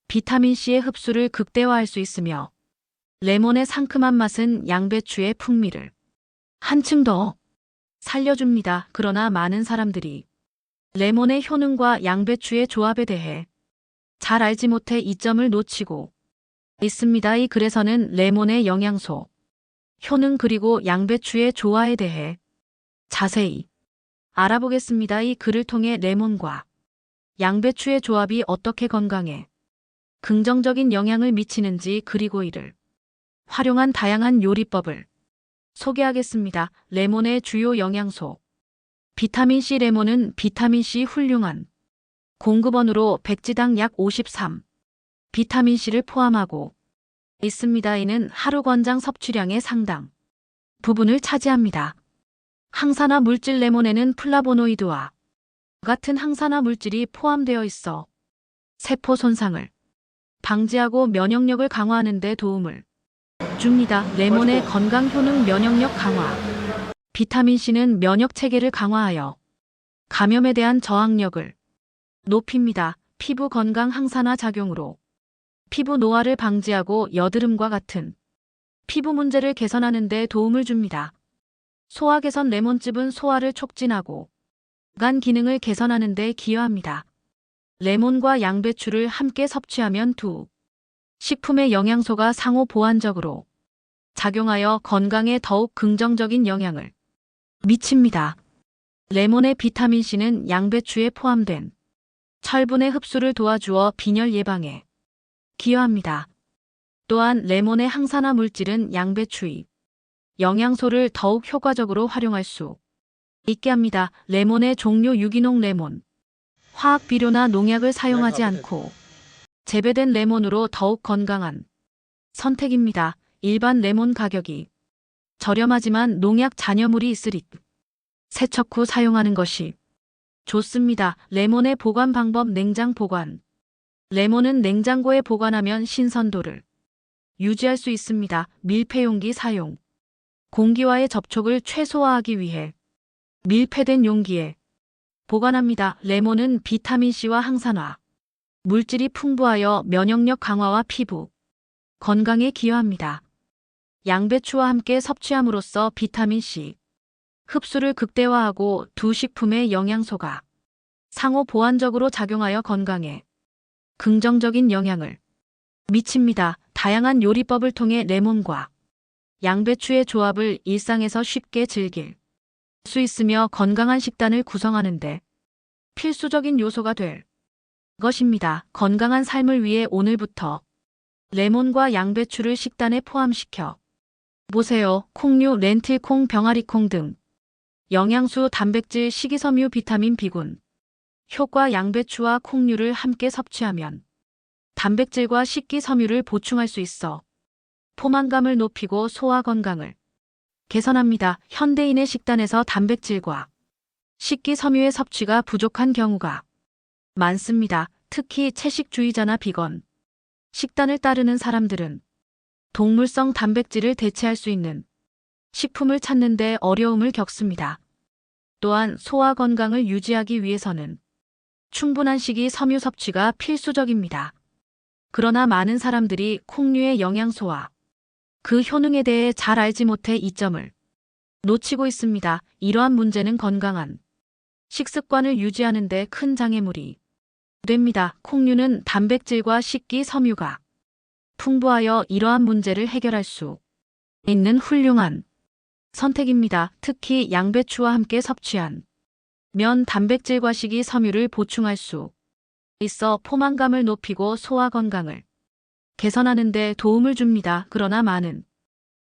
비타민C의 흡수를 극대화할 수 있으며 레몬의 상큼한 맛은 양배추의 풍미를 한층 더 살려줍니다. 그러나 많은 사람들이 레몬의 효능과 양배추의 조합에 대해 잘 알지 못해 이점을 놓치고 있습니다. 이 글에서는 레몬의 영양소, 효능 그리고 양배추의 조화에 대해 자세히 알아보겠습니다. 이 글을 통해 레몬과 양배추의 조합이 어떻게 건강에 긍정적인 영향을 미치는지 그리고 이를 활용한 다양한 요리법을 소개하겠습니다. 레몬의 주요 영양소 비타민C 레몬은 비타민C 훌륭한 공급원으로 백지당 약 53 비타민C를 포함하고 있습니다. 이는 하루 권장 섭취량의 상당 부분을 차지합니다. 항산화 물질 레몬에는 플라보노이드와 같은 항산화 물질이 포함되어 있어 세포 손상을 방지하고 면역력을 강화하는 데 도움을 줍니다. 레몬의 건강 효능 면역력 강화 비타민C는 면역 체계를 강화하여 감염에 대한 저항력을 높입니다. 피부 건강 항산화 작용으로 피부 노화를 방지하고 여드름과 같은 피부 문제를 개선하는 데 도움을 줍니다. 소화 개선 레몬즙은 소화를 촉진하고 간 기능을 개선하는 데 기여합니다. 레몬과 양배추를 함께 섭취하면 두 식품의 영양소가 상호 보완적으로 작용하여 건강에 더욱 긍정적인 영향을 미칩니다. 레몬의 비타민C는 양배추에 포함된 철분의 흡수를 도와주어 빈혈 예방에 기여합니다. 또한 레몬의 항산화 물질은 양배추의 영양소를 더욱 효과적으로 활용할 수 있게 합니다. 레몬의 종류 유기농 레몬 화학 비료나 농약을 사용하지 않고 재배된 레몬으로 더욱 건강한 선택입니다. 일반 레몬 가격이 저렴하지만 농약 잔여물이 있으리 세척 후 사용하는 것이 좋습니다. 레몬의 보관 방법 냉장 보관 레몬은 냉장고에 보관하면 신선도를 유지할 수 있습니다. 밀폐용기 사용 공기와의 접촉을 최소화하기 위해 밀폐된 용기에 보관합니다. 레몬은 비타민C와 항산화 물질이 풍부하여 면역력 강화와 피부 건강에 기여합니다. 양배추와 함께 섭취함으로써 비타민C 흡수를 극대화하고 두 식품의 영양소가 상호 보완적으로 작용하여 건강에 긍정적인 영향을 미칩니다. 다양한 요리법을 통해 레몬과 양배추의 조합을 일상에서 쉽게 즐길 수 있으며 건강한 식단을 구성하는데 필수적인 요소가 될 것입니다. 건강한 삶을 위해 오늘부터 레몬과 양배추를 식단에 포함시켜 보세요. 콩류, 렌틸콩, 병아리콩 등 영양소, 단백질, 식이섬유, 비타민, B군 효과 양배추와 콩류를 함께 섭취하면 단백질과 식기섬유를 보충할 수 있어 포만감을 높이고 소화 건강을 개선합니다. 현대인의 식단에서 단백질과 식기섬유의 섭취가 부족한 경우가 많습니다. 특히 채식주의자나 비건 식단을 따르는 사람들은 동물성 단백질을 대체할 수 있는 식품을 찾는 데 어려움을 겪습니다. 또한 소화 건강을 유지하기 위해서는 충분한 식이섬유 섭취가 필수적입니다. 그러나 많은 사람들이 콩류의 영양소와 그 효능에 대해 잘 알지 못해 이 점을 놓치고 있습니다. 이러한 문제는 건강한 식습관을 유지하는 데 큰 장애물이 됩니다. 콩류는 단백질과 식기섬유가 풍부하여 이러한 문제를 해결할 수 있는 훌륭한 선택입니다. 특히 양배추와 함께 섭취한 면 단백질과 식이섬유를 보충할 수 있어 포만감을 높이고 소화 건강을 개선하는 데 도움을 줍니다. 그러나 많은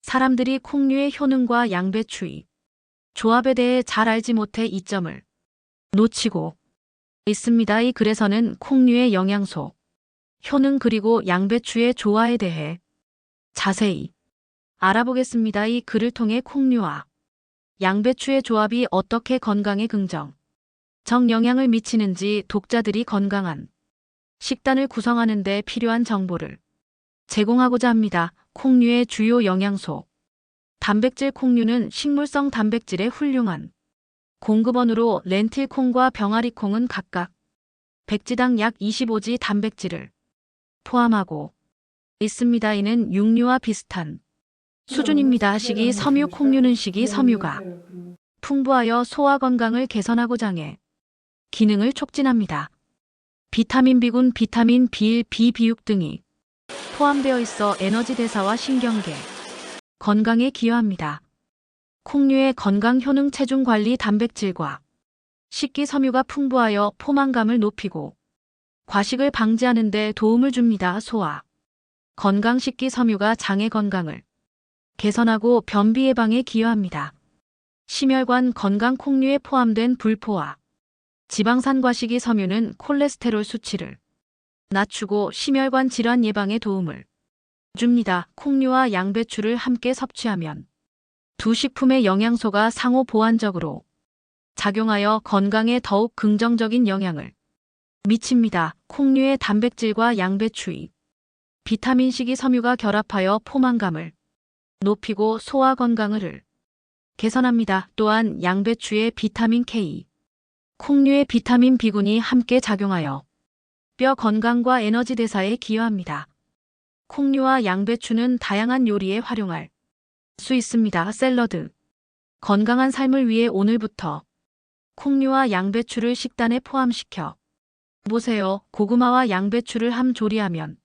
사람들이 콩류의 효능과 양배추의 조합에 대해 잘 알지 못해 이 점을 놓치고 있습니다. 이 글에서는 콩류의 영양소, 효능 그리고 양배추의 조화에 대해 자세히 알아보겠습니다. 이 글을 통해 콩류와 양배추의 조합이 어떻게 건강에 긍정적 영향을 미치는지 독자들이 건강한 식단을 구성하는 데 필요한 정보를 제공하고자 합니다. 콩류의 주요 영양소. 단백질. 콩류는 식물성 단백질의 훌륭한 공급원으로 렌틸콩과 병아리콩은 각각 백지당 약 25지 단백질을 포함하고 있습니다. 이는 육류와 비슷한 수준입니다. 식이섬유. 콩류는 식이섬유가 풍부하여 소화 건강을 개선하고 장의 기능을 촉진합니다. 비타민 B군, 비타민 B1, B6 등이 포함되어 있어 에너지 대사와 신경계 건강에 기여합니다. 콩류의 건강 효능. 체중 관리. 단백질과 식기섬유가 풍부하여 포만감을 높이고 과식을 방지하는 데 도움을 줍니다. 소화 건강. 식기섬유가 장의 건강을 개선하고 변비 예방에 기여합니다. 심혈관 건강. 콩류에 포함된 불포화 지방산과 식이섬유는 콜레스테롤 수치를 낮추고 심혈관 질환 예방에 도움을 줍니다. 콩류와 양배추를 함께 섭취하면 두 식품의 영양소가 상호 보완적으로 작용하여 건강에 더욱 긍정적인 영향을 미칩니다. 콩류의 단백질과 양배추의 비타민 식이섬유가 결합하여 포만감을 높이고 소화 건강을 개선합니다. 또한 양배추의 비타민 K, 콩류의 비타민 B군이 함께 작용하여 뼈 건강과 에너지 대사에 기여합니다. 콩류와 양배추는 다양한 요리에 활용할 수 있습니다. 샐러드. 건강한 삶을 위해 오늘부터 콩류와 양배추를 식단에 포함시켜 보세요. 고구마와 양배추를 함 조리하면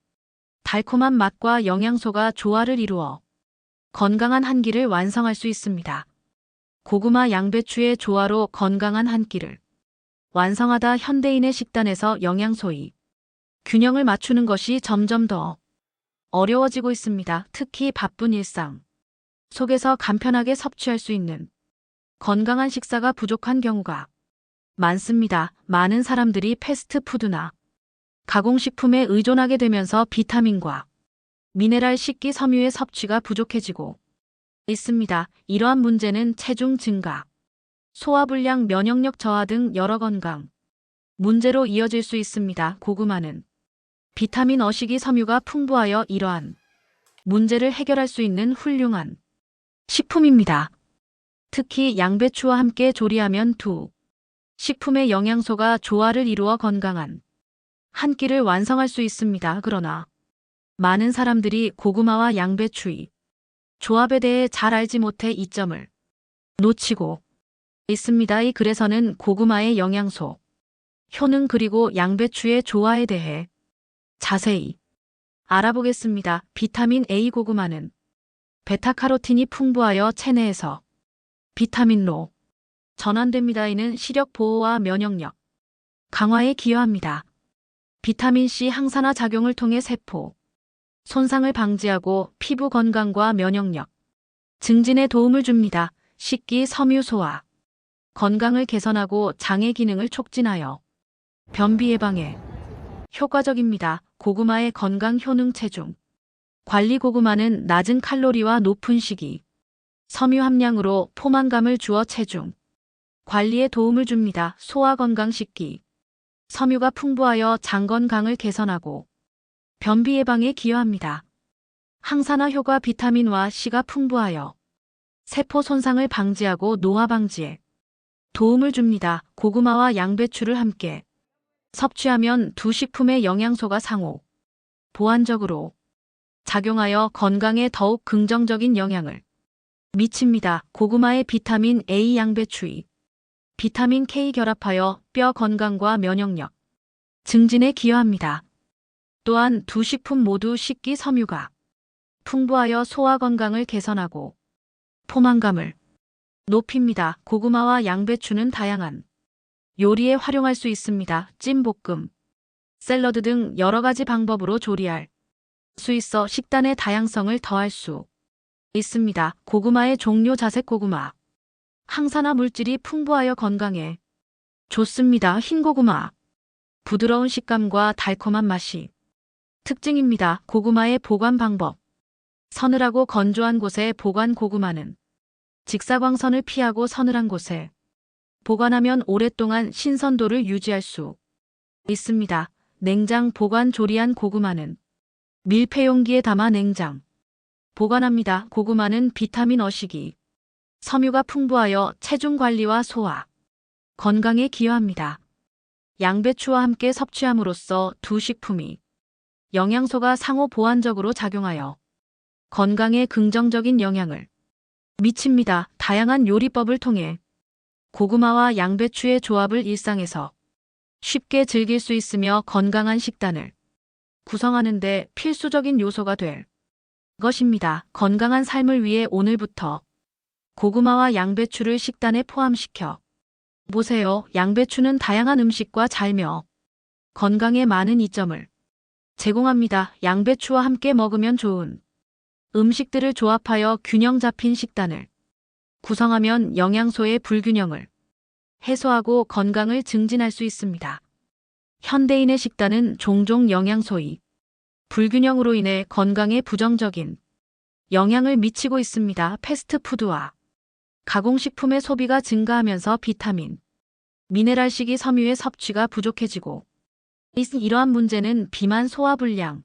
달콤한 맛과 영양소가 조화를 이루어 건강한 한 끼를 완성할 수 있습니다. 고구마 양배추의 조화로 건강한 한 끼를 완성하다. 현대인의 식단에서 영양소의 균형을 맞추는 것이 점점 더 어려워지고 있습니다. 특히 바쁜 일상 속에서 간편하게 섭취할 수 있는 건강한 식사가 부족한 경우가 많습니다. 많은 사람들이 패스트푸드나 가공식품에 의존하게 되면서 비타민과 미네랄 식기섬유의 섭취가 부족해지고 있습니다. 이러한 문제는 체중 증가, 소화불량, 면역력 저하 등 여러 건강 문제로 이어질 수 있습니다. 고구마는 비타민 식이섬유가 풍부하여 이러한 문제를 해결할 수 있는 훌륭한 식품입니다. 특히 양배추와 함께 조리하면 두 식품의 영양소가 조화를 이루어 건강한 한 끼를 완성할 수 있습니다. 그러나 많은 사람들이 고구마와 양배추의 조합에 대해 잘 알지 못해 이 점을 놓치고 있습니다. 이 글에서는 고구마의 영양소, 효능 그리고 양배추의 조화에 대해 자세히 알아보겠습니다. 비타민 A. 고구마는 베타카로틴이 풍부하여 체내에서 비타민로 전환됩니다. 이는 시력 보호와 면역력 강화에 기여합니다. 비타민 C 항산화 작용을 통해 세포 손상을 방지하고 피부 건강과 면역력 증진에 도움을 줍니다. 식기섬유 소화 건강을 개선하고 장의 기능을 촉진하여 변비 예방에 효과적입니다. 고구마의 건강 효능. 체중 관리. 고구마는 낮은 칼로리와 높은 식이 섬유 함량으로 포만감을 주어 체중 관리에 도움을 줍니다. 소화 건강. 식기 섬유가 풍부하여 장 건강을 개선하고 변비 예방에 기여합니다. 항산화 효과 비타민과 C가 풍부하여 세포 손상을 방지하고 노화 방지에 도움을 줍니다. 고구마와 양배추를 함께 섭취하면 두 식품의 영양소가 상호 보완적으로 작용하여 건강에 더욱 긍정적인 영향을 미칩니다. 고구마의 비타민 A, 양배추의 비타민 K 결합하여 뼈 건강과 면역력 증진에 기여합니다. 또한 두 식품 모두 식기섬유가 풍부하여 소화 건강을 개선하고 포만감을 높입니다. 고구마와 양배추는 다양한 요리에 활용할 수 있습니다. 찜, 볶음, 샐러드 등 여러 가지 방법으로 조리할 수 있어 식단의 다양성을 더할 수 있습니다. 고구마의 종류 자색 고구마. 항산화 물질이 풍부하여 건강에 좋습니다. 흰 고구마. 부드러운 식감과 달콤한 맛이 특징입니다. 고구마의 보관 방법. 서늘하고 건조한 곳에 보관. 고구마는 직사광선을 피하고 서늘한 곳에 보관하면 오랫동안 신선도를 유지할 수 있습니다. 냉장 보관. 조리한 고구마는 밀폐용기에 담아 냉장 보관합니다. 고구마는 비타민 어식이 섬유가 풍부하여 체중 관리와 소화 건강에 기여합니다. 양배추와 함께 섭취함으로써 두 식품이 영양소가 상호 보완적으로 작용하여 건강에 긍정적인 영향을 미칩니다. 다양한 요리법을 통해 고구마와 양배추의 조합을 일상에서 쉽게 즐길 수 있으며 건강한 식단을 구성하는 데 필수적인 요소가 될 것입니다. 건강한 삶을 위해 오늘부터 고구마와 양배추를 식단에 포함시켜 보세요. 양배추는 다양한 음식과 잘며 건강에 많은 이점을 제공합니다. 양배추와 함께 먹으면 좋은 음식들을 조합하여 균형 잡힌 식단을 구성하면 영양소의 불균형을 해소하고 건강을 증진할 수 있습니다. 현대인의 식단은 종종 영양소의 불균형으로 인해 건강에 부정적인 영향을 미치고 있습니다. 패스트푸드와 가공식품의 소비가 증가하면서 비타민, 미네랄 식이 섬유의 섭취가 부족해지고 이러한 문제는 비만, 소화불량,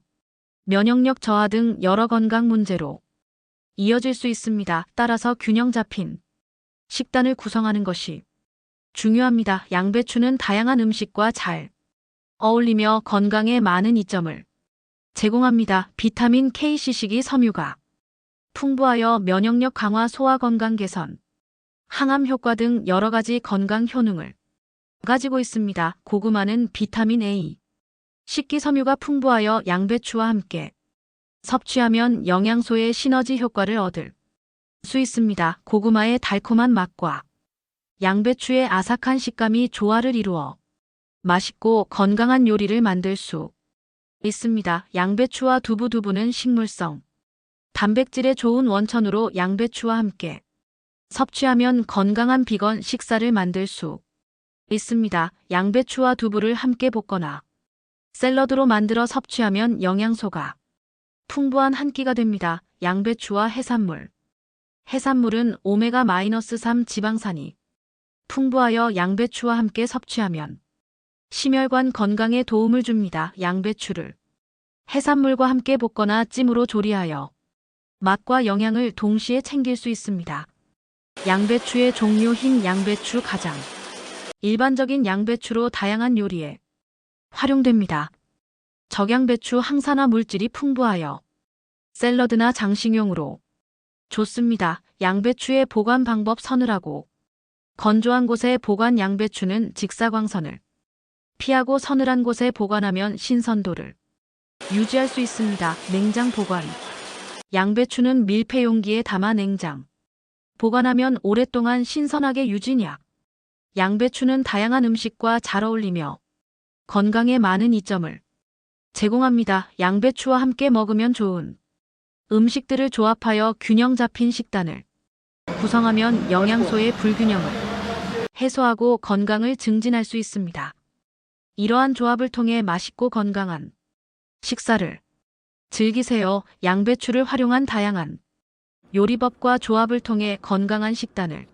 면역력 저하 등 여러 건강 문제로 이어질 수 있습니다. 따라서 균형 잡힌 식단을 구성하는 것이 중요합니다. 양배추는 다양한 음식과 잘 어울리며 건강에 많은 이점을 제공합니다. 비타민 K, C식이 섬유가 풍부하여 면역력 강화, 소화 건강 개선, 항암 효과 등 여러 가지 건강 효능을 가지고 있습니다. 고구마는 비타민 A, 식기섬유가 풍부하여 양배추와 함께 섭취하면 영양소의 시너지 효과를 얻을 수 있습니다. 고구마의 달콤한 맛과 양배추의 아삭한 식감이 조화를 이루어 맛있고 건강한 요리를 만들 수 있습니다. 양배추와 두부는 식물성 단백질에 좋은 원천으로 양배추와 함께 섭취하면 건강한 비건 식사를 만들 수 있습니다. 양배추와 두부를 함께 볶거나 샐러드로 만들어 섭취하면 영양소가 풍부한 한 끼가 됩니다. 양배추와 해산물. 해산물은 오메가-3 지방산이 풍부하여 양배추와 함께 섭취하면 심혈관 건강에 도움을 줍니다. 양배추를 해산물과 함께 볶거나 찜으로 조리하여 맛과 영양을 동시에 챙길 수 있습니다. 양배추의 종류. 흰 양배추 가장 일반적인 양배추로 다양한 요리에 활용됩니다. 적양배추 항산화 물질이 풍부하여 샐러드나 장식용으로 좋습니다. 양배추의 보관 방법. 서늘하고 건조한 곳에 보관. 양배추는 직사광선을 피하고 서늘한 곳에 보관하면 신선도를 유지할 수 있습니다. 냉장 보관. 양배추는 밀폐용기에 담아 냉장 보관하면 오랫동안 신선하게 유지약. 양배추는 다양한 음식과 잘 어울리며 건강에 많은 이점을 제공합니다. 양배추와 함께 먹으면 좋은 음식들을 조합하여 균형 잡힌 식단을 구성하면 영양소의 불균형을 해소하고 건강을 증진할 수 있습니다. 이러한 조합을 통해 맛있고 건강한 식사를 즐기세요. 양배추를 활용한 다양한 요리법과 조합을 통해 건강한 식단을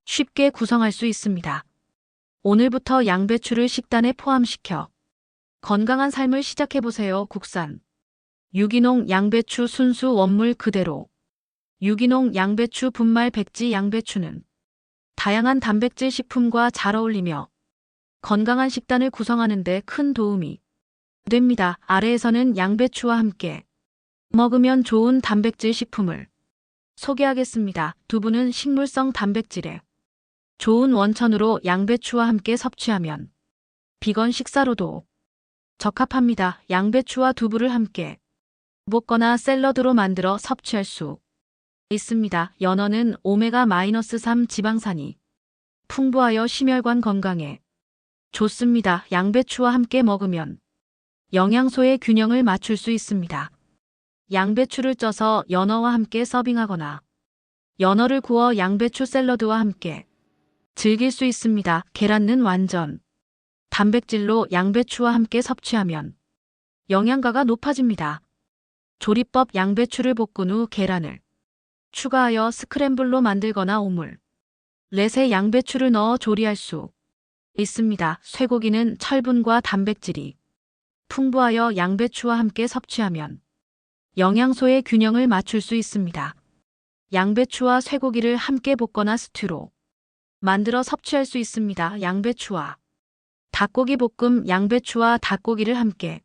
쉽게 구성할 수 있습니다. 오늘부터 양배추를 식단에 포함시켜 건강한 삶을 시작해보세요. 국산 유기농 양배추 순수 원물 그대로. 유기농 양배추 분말 백지 양배추는 다양한 단백질 식품과 잘 어울리며 건강한 식단을 구성하는 데 큰 도움이 됩니다. 아래에서는 양배추와 함께 먹으면 좋은 단백질 식품을 소개하겠습니다. 두부는 식물성 단백질에 좋은 원천으로 양배추와 함께 섭취하면 비건 식사로도 적합합니다. 양배추와 두부를 함께 볶거나 샐러드로 만들어 섭취할 수 있습니다. 연어는 오메가-3 지방산이 풍부하여 심혈관 건강에 좋습니다. 양배추와 함께 먹으면 영양소의 균형을 맞출 수 있습니다. 양배추를 쪄서 연어와 함께 서빙하거나 연어를 구워 양배추 샐러드와 함께 즐길 수 있습니다. 계란은 완전 단백질로 양배추와 함께 섭취하면 영양가가 높아집니다. 조리법 양배추를 볶은 후 계란을 추가하여 스크램블로 만들거나 오믈렛에 양배추를 넣어 조리할 수 있습니다. 쇠고기는 철분과 단백질이 풍부하여 양배추와 함께 섭취하면 영양소의 균형을 맞출 수 있습니다. 양배추와 쇠고기를 함께 볶거나 스튜로 만들어 섭취할 수 있습니다. 양배추와 닭고기 볶음. 양배추와 닭고기를 함께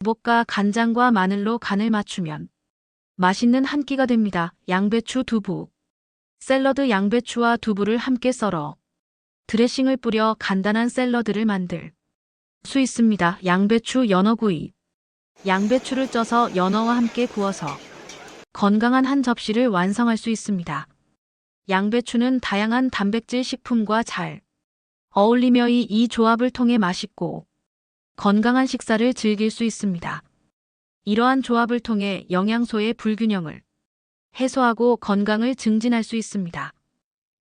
볶아 간장과 마늘로 간을 맞추면 맛있는 한 끼가 됩니다. 양배추 두부 샐러드. 양배추와 두부를 함께 썰어 드레싱을 뿌려 간단한 샐러드를 만들 수 있습니다. 양배추 연어구이 양배추를 쪄서 연어와 함께 구워서 건강한 한 접시를 완성할 수 있습니다. 양배추는 다양한 단백질 식품과 잘 어울리며 이 조합을 통해 맛있고 건강한 식사를 즐길 수 있습니다. 이러한 조합을 통해 영양소의 불균형을 해소하고 건강을 증진할 수 있습니다.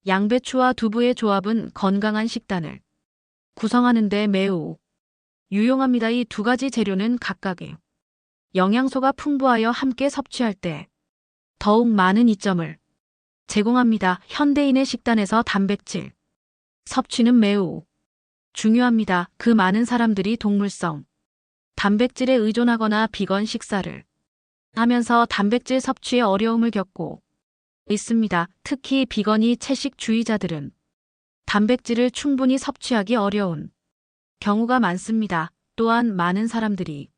양배추와 두부의 조합은 건강한 식단을 구성하는 데 매우 유용합니다. 이 두 가지 재료는 각각의 영양소가 풍부하여 함께 섭취할 때 더욱 많은 이점을 제공합니다. 현대인의 식단에서 단백질 섭취는 매우 중요합니다. 그 많은 사람들이 동물성 단백질에 의존하거나 비건 식사를 하면서 단백질 섭취에 어려움을 겪고 있습니다. 특히 비건이 채식주의자들은 단백질을 충분히 섭취하기 어려운 경우가 많습니다. 또한 많은 사람들이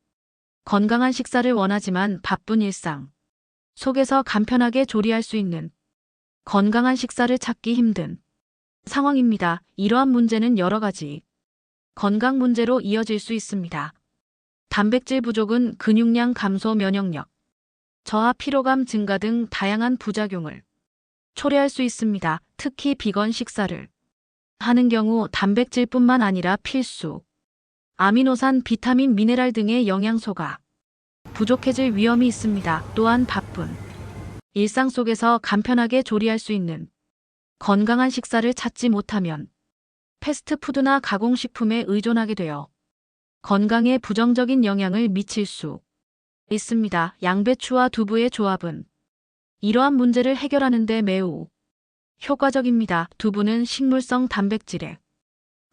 건강한 식사를 원하지만 바쁜 일상 속에서 간편하게 조리할 수 있는 건강한 식사를 찾기 힘든 상황입니다. 이러한 문제는 여러 가지 건강 문제로 이어질 수 있습니다. 단백질 부족은 근육량 감소, 면역력 저하, 피로감 증가 등 다양한 부작용을 초래할 수 있습니다. 특히 비건 식사를 하는 경우 단백질뿐만 아니라 필수 아미노산, 비타민, 미네랄 등의 영양소가 부족해질 위험이 있습니다. 또한 바쁜 일상 속에서 간편하게 조리할 수 있는 건강한 식사를 찾지 못하면 패스트푸드나 가공식품에 의존하게 되어 건강에 부정적인 영향을 미칠 수 있습니다. 양배추와 두부의 조합은 이러한 문제를 해결하는 데 매우 효과적입니다. 두부는 식물성 단백질의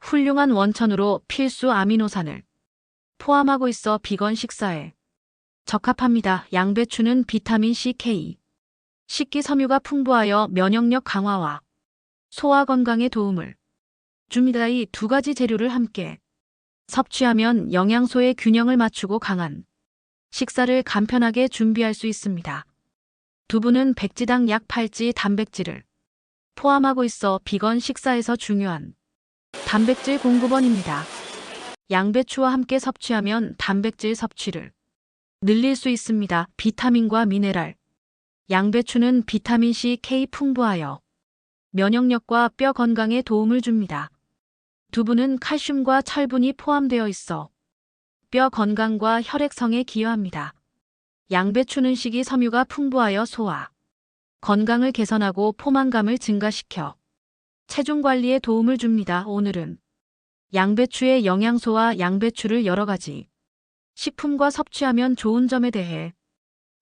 훌륭한 원천으로 필수 아미노산을 포함하고 있어 비건 식사에 적합합니다. 양배추는 비타민 C, K, 식기섬유가 풍부하여 면역력 강화와 소화 건강에 도움을 줍니다. 이 두 가지 재료를 함께 섭취하면 영양소의 균형을 맞추고 강한 식사를 간편하게 준비할 수 있습니다. 두부는 백지당 약 8지 단백질을 포함하고 있어 비건 식사에서 중요한 단백질 공급원입니다. 양배추와 함께 섭취하면 단백질 섭취를 늘릴 수 있습니다. 비타민과 미네랄 양배추는 비타민 C, K 풍부하여 면역력과 뼈 건강에 도움을 줍니다. 두부는 칼슘과 철분이 포함되어 있어 뼈 건강과 혈액성에 기여합니다. 양배추는 식이섬유가 풍부하여 소화 건강을 개선하고 포만감을 증가시켜 체중 관리에 도움을 줍니다. 오늘은 양배추의 영양소와 양배추를 여러 가지 식품과 섭취하면 좋은 점에 대해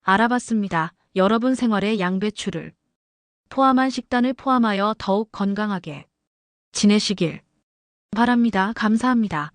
알아봤습니다. 여러분 생활에 양배추를 포함한 식단을 포함하여 더욱 건강하게 지내시길 바랍니다. 감사합니다.